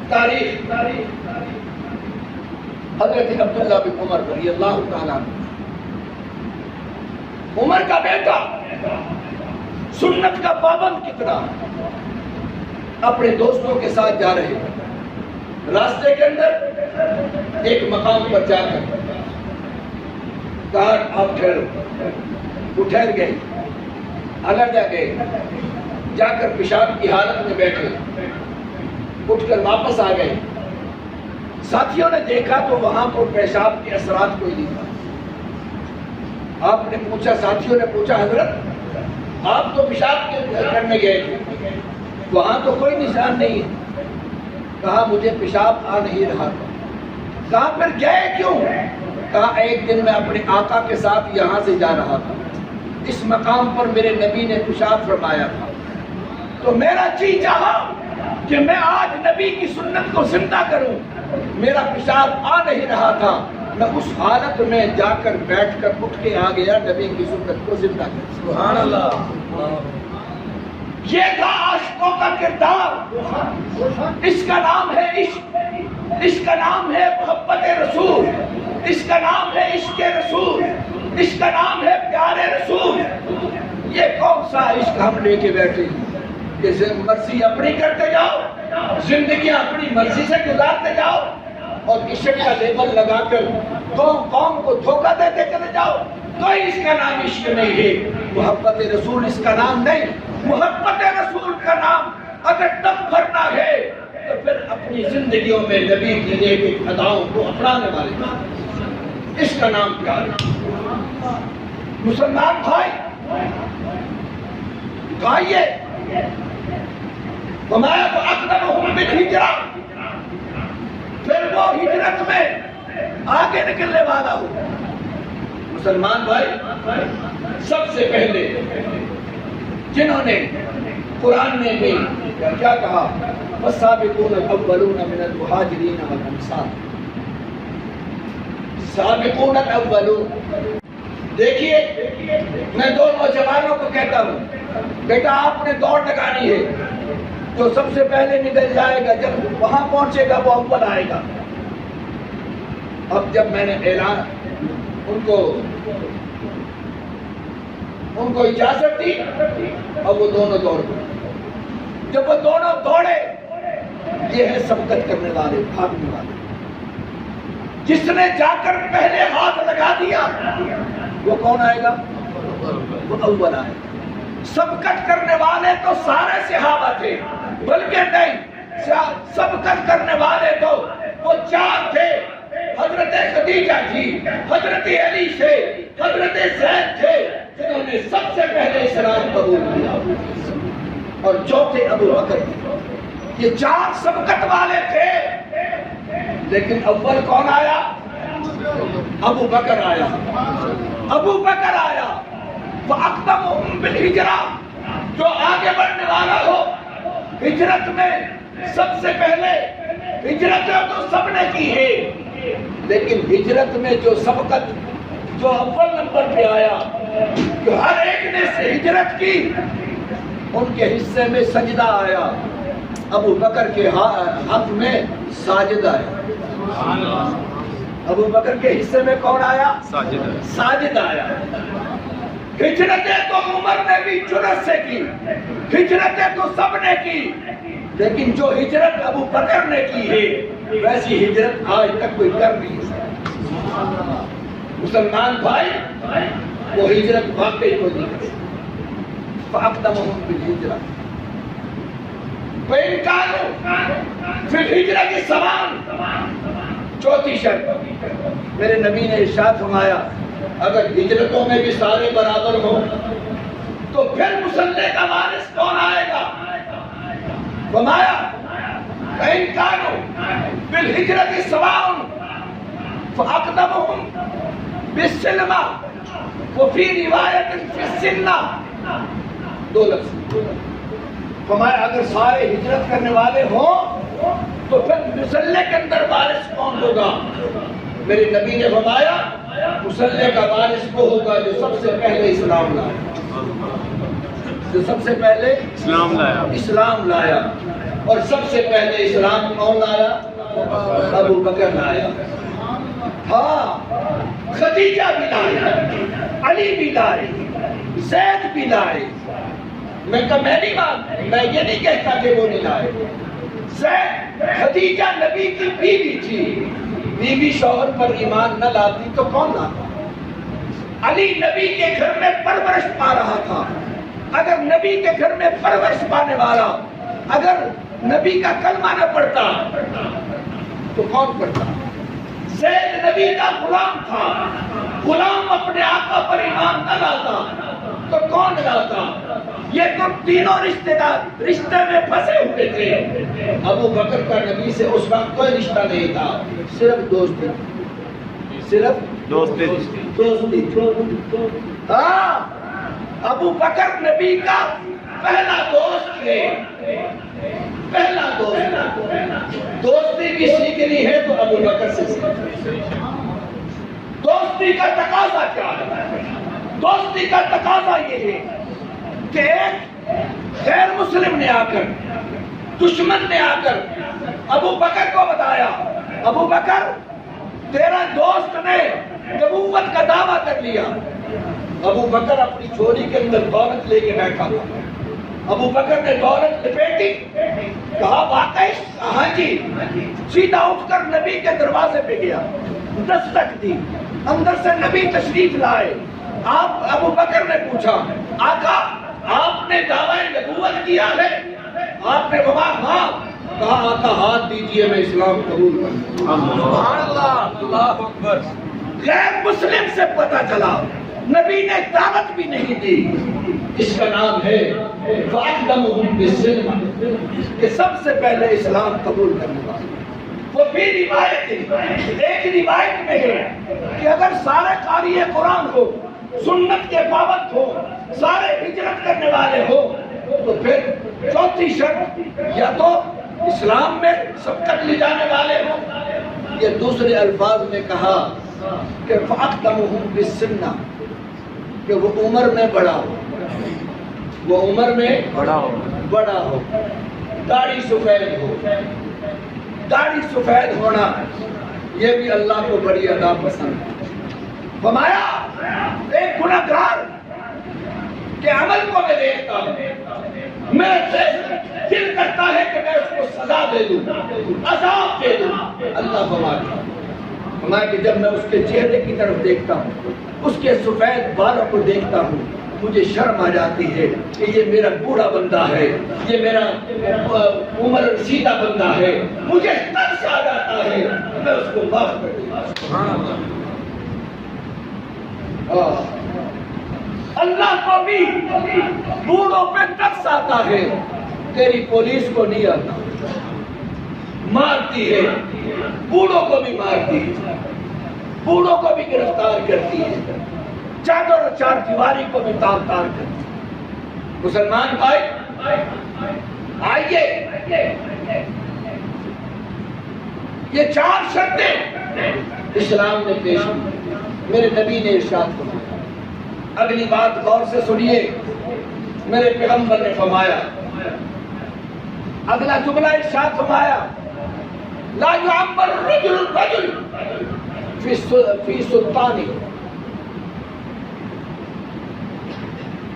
تاریخ حضرت عبداللہ بن عمر رضی اللہ تعالیٰ عنہ، عمر کا بیٹا سنت کا پابند کتنا، اپنے دوستوں کے ساتھ جا رہے ہیں، راستے کے اندر ایک مقام پر جا کر کہا آپ ٹھہرو، وہ ٹھہر گئے، علیحدہ گئے، جا کر پیشاب کی حالت میں بیٹھے، اٹھ کر واپس آ گئے۔ ساتھیوں نے دیکھا تو وہاں پر پیشاب کے اثرات کوئی نہیں تھا۔ آپ نے پوچھا، ساتھیوں نے پوچھا حضرت آپ تو پیشاب کرنے گئے تھے، وہاں تو کوئی نشان نہیں ہے۔ کہا مجھے پیشاب آ نہیں رہا تھا۔ کہا پھر گئے کیوں؟ کہا ایک دن میں اپنے آقا کے ساتھ یہاں سے جا رہا تھا، اس مقام پر میرے نبی نے پیشاب فرمایا تھا، تو میرا جی چاہا کہ میں آج نبی کی سنت کو زندہ کروں، میرا پیشاب آ نہیں رہا تھا، میں اس حالت میں جا کر بیٹھ کر اٹھ کے آ گیا نبی کی سنت کو زندہ کر۔ سبحان اللہ، یہ تھا عاشقوں کا کردار۔ اس کا نام ہے عشق، اس کا نام ہے محبت رسول، اس کا نام ہے عشق رسول، اس کا نام ہے پیار رسول۔ یہ کون سا عشق ہم لے کے بیٹھے ہیں کہ مرضی اپنی کرتے جاؤ، زندگیاں اپنی مرضی سے گزارتے جاؤ، اور عشق کا لیبل لگا کر قوم کو دھوکہ دیتے چلے جاؤ۔ کوئی اس کا نام عشق نہیں ہے، محبت رسول اس کا نام نہیں۔ محبت رسول کا نام اگر دم بھرنا ہے تو پھر اپنی زندگیوں میں نبی کی نیک اداؤں کو اپنانے والے، اس کا نام پیار ہے۔ مسلمان بھائی اٹھائیے، ہمارا تو اقدمہم بالہجرہ، پھر وہ ہجرت میں آگے نکلنے والا ہو۔ مسلمان بھائی سب سے پہلے جنہوں نے قرآن نے بھی کیا کہا، والسابقون الاولون من المہاجرین والانصار، سابقون الاولون۔ دیکھیے میں دو نوجوانوں کو کہتا ہوں، بیٹا آپ نے دوڑ لگانی ہے، جو سب سے پہلے نکل جائے گا جب وہاں پہنچے گا وہ اول آئے گا۔ اب جب میں نے اعلان ان کو اجازت دی، اب وہ دونوں دوڑ گئے۔ جب وہ دونوں دوڑے، یہ ہے سبقت کرنے والے، بھاگنے والے۔ جس نے جا کر پہلے ہاتھ لگا دیا وہ کون آئے گا؟ وہ اول آئے گا۔ سبقت کرنے والے تو سارے صحابہ تھے، بلکہ نہیں، سبقت کرنے والے تو وہ چار تھے۔ حضرت خدیجہ تھی، حضرت علی تھے، حضرت زید تھے، جنہوں نے سب سے پہلے اسلام قبول کیا، اور چوتھے ابو بکر تھے۔ یہ چار سبقت والے تھے، لیکن اول کون آیا؟ ابو بکر آیا۔ ابو بکر آیا، فَأَقْدَمُهُمْ بِالْحِجْرَةِ، جو آگے بڑھنے والا ہو ہجرت میں سب سے پہلے۔ ہجرت تو سب نے کی ہے، لیکن ہجرت میں جو سبقت، جو اول نمبر پہ آیا، جو ہر ایک نے سے ہجرت کی، ان کے حصے میں سجدہ آیا۔ ابو بکر کے حق میں ساجد آیا۔ ابو بکر کے حصے میں کون آیا؟ ساجد آیا۔ ہجرتیں تو عمر نے بھی جرأت سے کی، ہجرتیں تو سب نے کی، لیکن جو ہجرت ابو بکر نے کی ہے ویسی ہجرت آج تک کوئی کر نہیں سکتا۔ مسلمان بھائی وہ ہجرت واقعی کوئی نہیں کر سکتا۔ فَأَقْدَمُهُمْ بِالْحِجْرَةِ وَإِنْ كَانُوا فِي الْحِجْرَةِ سَوَاءً۔ چوتھی شرط میرے نبی نے ارشاد فرمایا، اگر ہجرتوں میں بھی سارے برابر ہوں تو پھر مسلح کا وارث کون آئے گا؟ فرمایا فَإِنْ كَانُوا بِالْحِجْرَةِ سَوَاءٌ فَأَقْدَمُهُمْ بِالسِّلْمَةِ وَفِي رِوَایَةٍ فِي السِّنَّةِ۔ دو لفظ فرمایا اگر سارے ہجرت کرنے والے ہوں تو پھر مسلح کے اندر وارث کون ہوگا؟ میرے نبی نے فرمایا مسلح کا وارث وہ ہوگا جو سب سے پہلے اسلام لائے۔ جو سب سے پہلے اسلام لایا اور سب سے پہلے اسلام کون لایا؟ ابو بکر لایا. ہاں خدیجہ بھی لایا، علی بھی لائے، زید بھی لائے. میں یہ نہیں کہتا کہ وہ نہیں لائے. خدیجہ نبی کی بیوی تھی، بیوی شوہر پر ایمان نہ لاتی تو کون لاتا؟ علی نبی کے گھر میں پرورش پا رہا تھا. اگر نبی کے گھر میں پرورش پانے والا اگر نبی کا کلمہ نہ پڑھتا تو کون پڑھتا؟ زید نبی کا غلام تھا، غلام اپنے آقا پر ایمان نہ لاتا تو کون لاتا؟ یہ تو تینوں رشتے میں پھنسے ہوئے تھے. ابو بکر کا نبی سے اس وقت کوئی رشتہ نہیں تھا، صرف دوستی. ہاں ابو بکر نبی کا پہلا دوست تھے. پہلا دوستی بھی سیکھنی ہے تو ابو بکر سے سیکھنی. دوستی کا تقاضا کیا ہے؟ دوستی کا تقاضا یہ ہے کہ ایک غیر مسلم نے آ کر، دشمن نے آ کر ابو بکر کو بتایا، ابو بکر تیرا دوست نے نبوت کا دعویٰ کر لیا. ابو بکر اپنی جھولی کے اندر دولت لے کے بیٹھا تھا. ابو بکر نے دولت لپیٹی، کہا واقعی؟ ہاں جی. سیدھا اٹھ کر نبی کے دروازے پہ گیا، دستک دی، اندر سے نبی تشریف لائے. ابو بکر نے پوچھا آقا آپ نے دعویٰ نبوت کیا ہے؟ آپ نے ہاں. کہا آقا ہاتھ دیجئے میں اسلام قبول کروں. سبحان اللہ، اللہ اکبر. غیر مسلم سے پتہ چلا، نبی نے دعوت بھی نہیں دی. اس کا نام ہے فَأَقْدَمُهُمْ بِالسِّلْمِ، کہ سب سے پہلے اسلام قبول کرنے والا. وہ بھی روایت ایک روایت میں ہے کہ اگر سارے قاری قرآن ہو، سنت کے پابند ہو، سارے ہجرت کرنے والے ہو تو پھر چوتھی شرط یا تو اسلام میں سبقت لے جانے والے ہوں، یہ دوسرے الفاظ میں کہا کہ فَأَقْدَمُهُمْ بِالسِّنَّةِ، کہ وہ عمر میں بڑا ہو، وہ عمر میں بڑا ہو، داڑھی سفید ہو. داڑھی سفید ہونا یہ بھی اللہ کو بڑی ادا پسند ہے. فرمایا ایک گنہگار کے عمل کو میں دیکھتا ہوں، میں دل کرتا ہے کہ میں اس کو سزا دے دوں، عذاب دے دوں. اللہ فرمایا کہ جب میں اس کے چہرے کی طرف دیکھتا ہوں، اس کے سفید بالوں کو دیکھتا ہوں، مجھے شرم آ جاتی ہے کہ یہ میرا بوڑھا بندہ ہے، یہ میرا عمر رسیدہ بندہ ہے. مجھے ترس آ جاتا ہے، میں اس کو معاف کر دوں. اللہ کو بھی بوڑھوں پہ ترس آتا ہے، تیری پولیس کو نہیں آتا. مارتی ہے، بوڑھوں کو بھی مارتی ہے، بوڑھوں کو بھی گرفتار کرتی ہے، چادر اور چار دیواری کو بھی تار تار کرتی ہے. مسلمان بھائی آئیے، یہ 4 شرطیں اسلام نے پیش کی، میرے نبی نے ارشاد فرمایا. اگلی بات غور سے سنیے، میرے پیغمبر نے فرمایا، اگلا جملہ ارشاد فرمایا لا يعمر الرجل الرجل فی سلطانی.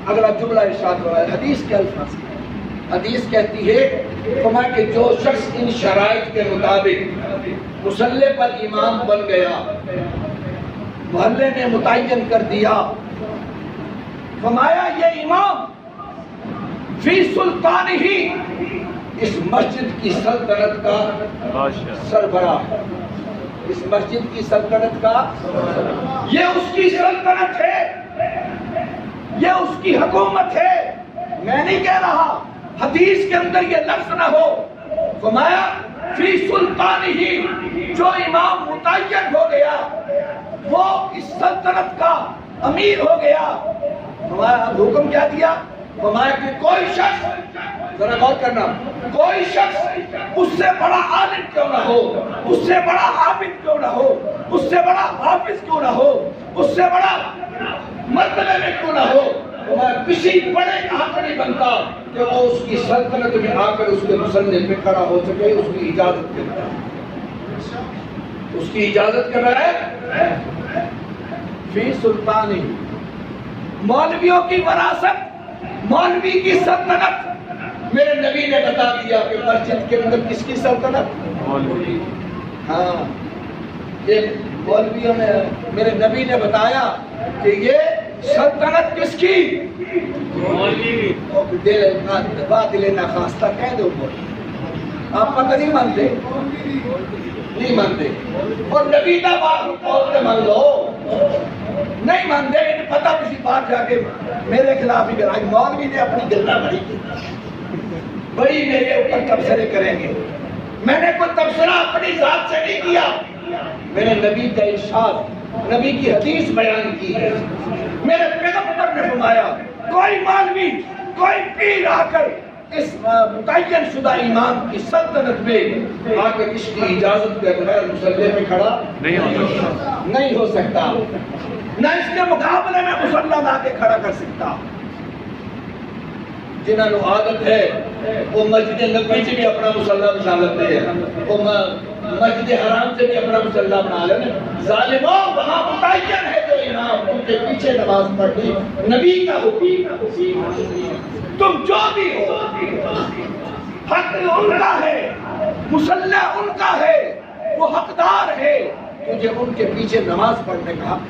اگلا جملہ ارشاد فرمایا، حدیث کے الفاظ، حدیث کہتی ہے فرمایا کہ جو شخص ان شرائط کے مطابق مصلی پر امام بن گیا، محلے نے متعین کر دیا، فرمایا یہ امام فی سلطان ہی اس مسجد کی سلطنت کا سربراہ، اس مسجد کی سلطنت کا، یہ اس کی سلطنت ہے، یہ اس کی حکومت ہے. میں نہیں کہہ رہا حدیث کے اندر یہ لفظ نہ ہو. فرمایا فی سلطان ہی، جو امام متعین ہو گیا وہ اس سلطنت کا امیر ہو گیا. فرمایا اب حکم کیا دیا؟ فرمایا کہ کوئی شخص، ذرا غور کرنا، کوئی شخص اس سے بڑا عالم کیوں نہ ہو، اس سے بڑا حافظ کیوں نہ ہو، اس سے بڑا حافظ کیوں نہ ہو، اس سے بڑا مرتبے میں کیوں نہ ہو، تو میں کسی بڑے کا حق نہیں بنتا کہ وہ اس کی سلطنت میں آ کر اس کے مسلح پہ کھڑا ہو سکے اس کی اجازت کے بغیر، اس کی اجازت کے بغیر۔ فی سلطانی، مولویوں کی وراثت، مولوی کی سلطنت، میرے نبی نے بتا دیا کہ مسجد کے اندر کس کی سلطنت؟ مولوی۔ ہاں، یہ مولویوں نے، میرے نبی نے بتایا کہ یہ سلطنت کس کی؟ مولوی۔ بات لینا خواستہ کہہ دو مولوی، آپ پتہ نہیں مانتے، نہیں مانتے، اور نبی کا بات بولتے مان لو، نہیں مانتے، پتہ کسی بات جا کے میرے خلاف ہی کرائی، مولوی نے اپنی گلہ بڑی کی، بڑی میرے اوپر تبصرے کریں گے۔ میں نے کوئی تبصرہ اپنی ذات سے نہیں کیا، میں نے نبی کا ارشاد، نبی کی حدیث بیان کی ہے۔ میرے پیغمبر نے فرمایا کوئی مولوی، کوئی پیر آ کر اس متعین شدہ امام کی سلطنت میں آ کر اس کی اجازت کے بغیر مصلی پہ کھڑا نہیں ہو سکتا، نہ اس کے مقابلے میں مصلی لا کے کھڑا کر سکتا۔ جنہوں نے عادت ہے وہ مسجد نبوی سے بھی اپنا مصلی بنا لیتے ہیں، وہ مسجد حرام سے بھی اپنا مصلی بنا لیتے ہیں۔ ظالموں، وہاں متعین ہے جو امام، ان کے پیچھے نماز پڑھنی نبی کا حکم، تم جو بھی ہو، حق ان کا ہے، مصلی ان کا ہے، وہ حقدار ہے، تجھے ان کے پیچھے نماز پڑھنے کا حق۔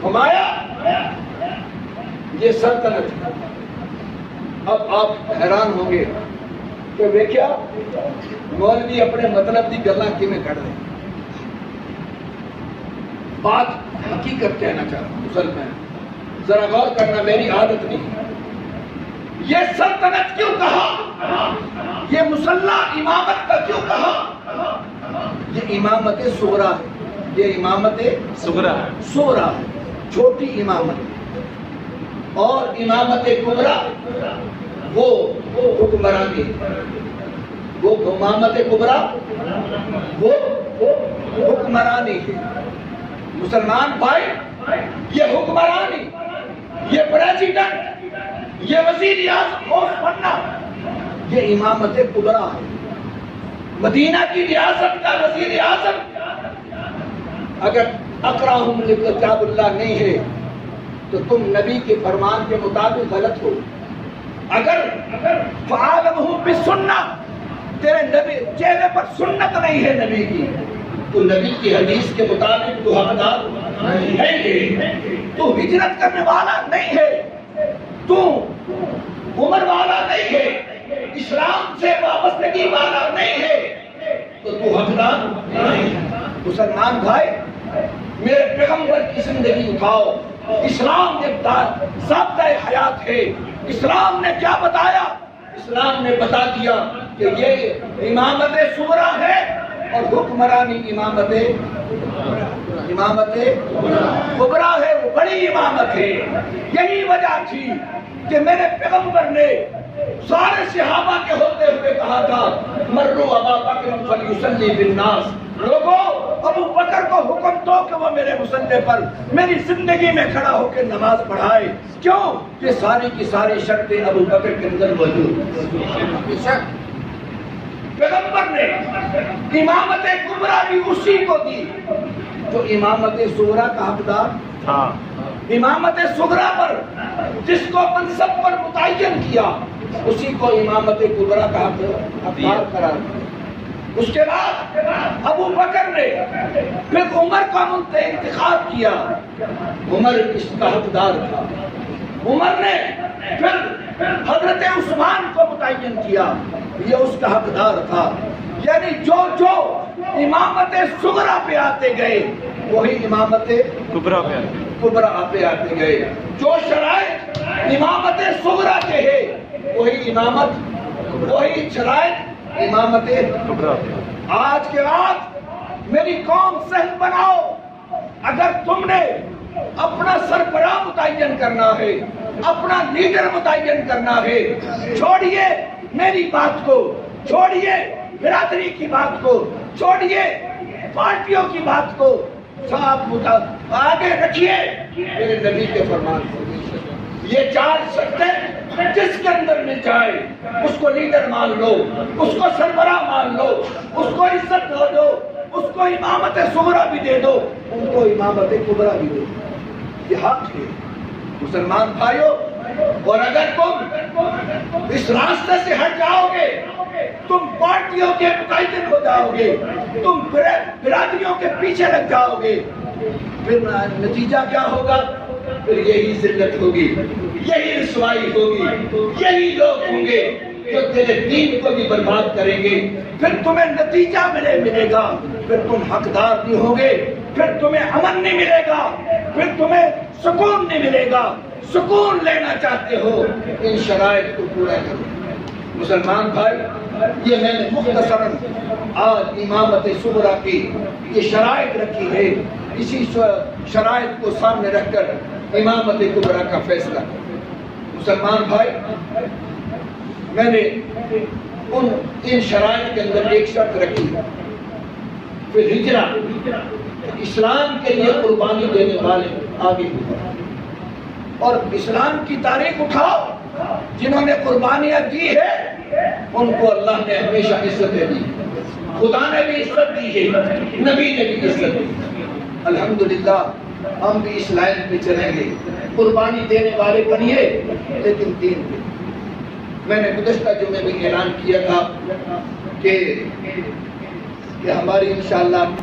فرمایا یہ سلطنت ہے۔ اب آپ حیران ہوں گے کہ ویکھیا مولوی اپنے مطلب دی گلاں کیویں کر رہے، بات حقیقت کہنا چاہ رہا ہوں مسلمان، ذرا غور کرنا، میری عادت نہیں۔ یہ سلطنت کیوں کہا؟ یہ مصلی امامت کا کیوں کہا؟ یہ امامت صغریٰ ہے، یہ امامت صغریٰ ہے، چھوٹی امامت، اور امامت کبریٰ وہ حکمرانی، وہ امامت کبریٰ وہ حکمرانی ہے۔ مسلمان بھائی، یہ حکمرانی، یہ پریزیڈنٹ، یہ وزیر اعظم پوسٹ بننا، یہ امامت کبریٰ ہے۔ مدینہ کی ریاست کا وزیر اعظم اگر اقرأہم لکتاب اللہ نہیں ہے تو تم نبی کے فرمان کے مطابق غلط ہو۔ اگر فعالمہم بالسنہ، تیرے نبی چہرے پر سنت نہیں ہے نبی کی، تو نبی کی حدیث کے مطابق تو حقدار نہیں ہے، تو ہجرت کرنے والا نہیں ہے، تو عمر والا نہیں ہے، اسلام سے وابستگی والا نہیں ہے، تو حقدار نہیں ہے۔ مسلمان بھائی، میرے پیغمبر کی زندگی اٹھاؤ، اسلام نے ضابطۂ حیات ہے، اسلام نے کیا بتایا؟ اسلام نے بتا دیا کہ یہ امامت صغریٰ ہے اور حکمرانی امامت کبریٰ ہے، وہ بڑی امامت ہے۔ یہی وجہ تھی کہ میرے پیغمبر نے سارے صحابہ کے ہوتے ہوئے کہا تھا مروا ابا بکر فلیصلی بالناس، لوگوں ابو بکر کو حکم دو کہ وہ میرے مصلی پر میری زندگی میں کھڑا ہو کے نماز پڑھائے۔ کیوں؟ یہ ساری کی ساری شرطیں ابو بکر کے اندر موجود۔ پیغمبر نے امامت کبریٰ بھی اسی کو دی جو امامت صغریٰ کا حقدار تھا۔ امامت صغریٰ پر جس کو منصب پر متعین کیا اسی کو امامت کبریٰ کا حقدار قرار دیا۔ اس کے بعد ابو بکر نے پھر عمر کا انتخاب کیا، عمر اس کا حقدار تھا۔ عمر نے پھر حضرت عثمان کو متعین کیا، یہ اس کا حقدار تھا۔ یعنی جو امامت صغریٰ پہ آتے گئے وہی امامت کبریٰ پہ آتے گئے۔ جو شرائط امامت صغریٰ کے ہے وہی شرائط امامت کبریٰ۔ آج کے بعد میری قوم سہل بناؤ، اگر تم نے اپنا سربراہ متعین کرنا ہے، اپنا لیڈر متعین کرنا ہے، چھوڑیے میری بات کو، چھوڑیے برادری کی بات کو، چھوڑیے پارٹیوں کی بات کو، صاحب آگے رکھیے میرے نبی کے فرمان کو۔ یہ 4 شرطیں جس کے اندر مل جائے اس کو لیڈر مان لو، اس کو سربراہ مان لو، اس کو عزت دو، اس کو امامت صغرا بھی دے دو، ان کو امامت کبرا بھی دے دو۔ یہ حق ہے مسلمان بھائیوں۔ اور اگر تم اس راستے سے ہٹ جاؤ گے، تم پارٹیوں کے مقائدین ہو جاؤ گے، تم برادریوں کے پیچھے لگ جاؤ گے، پھر نتیجہ کیا ہوگا؟ پھر یہی ذلت ہوگی، یہی رسوائی ہوگی، یہی لوگ ہوں گے جو تیرے دین کو بھی برباد کریں گے۔ پھر تمہیں نتیجہ ملے گا، پھر تم حقدار نہیں ہوگے، پھر تمہیں امن نہیں ملے گا، پھر تمہیں سکون نہیں ملے گا۔ سکون لینا چاہتے ہو ان شرائط کو پورا کرو۔ مسلمان بھائی، یہ میں نے مختصراً آج امامت صغرا کی یہ شرائط رکھی ہے، اسی شرائط کو سامنے رکھ کر امامت کبرا کا فیصلہ۔ مسلمان بھائی، میں نے ان شرائط کے اندر ایک شرط رکھی، پھر ہجرہ، اسلام کے لیے قربانی دینے والے آگے ہوگا، اور اسلام کی تاریخ اٹھاؤ، جنہوں نے قربانیاں دی ہے ان کو اللہ نے ہمیشہ عزتیں دی، خدا نے بھی عزت دی ہے، نبی نے بھی عزت دی۔ الحمدللہ ہم بھی اس لائن پہ چلیں گے، قربانی دینے والے بنیے لیکن دین پہ۔ میں نے گزشتہ جمعے میں اعلان کیا تھا کہ ہماری انشاءاللہ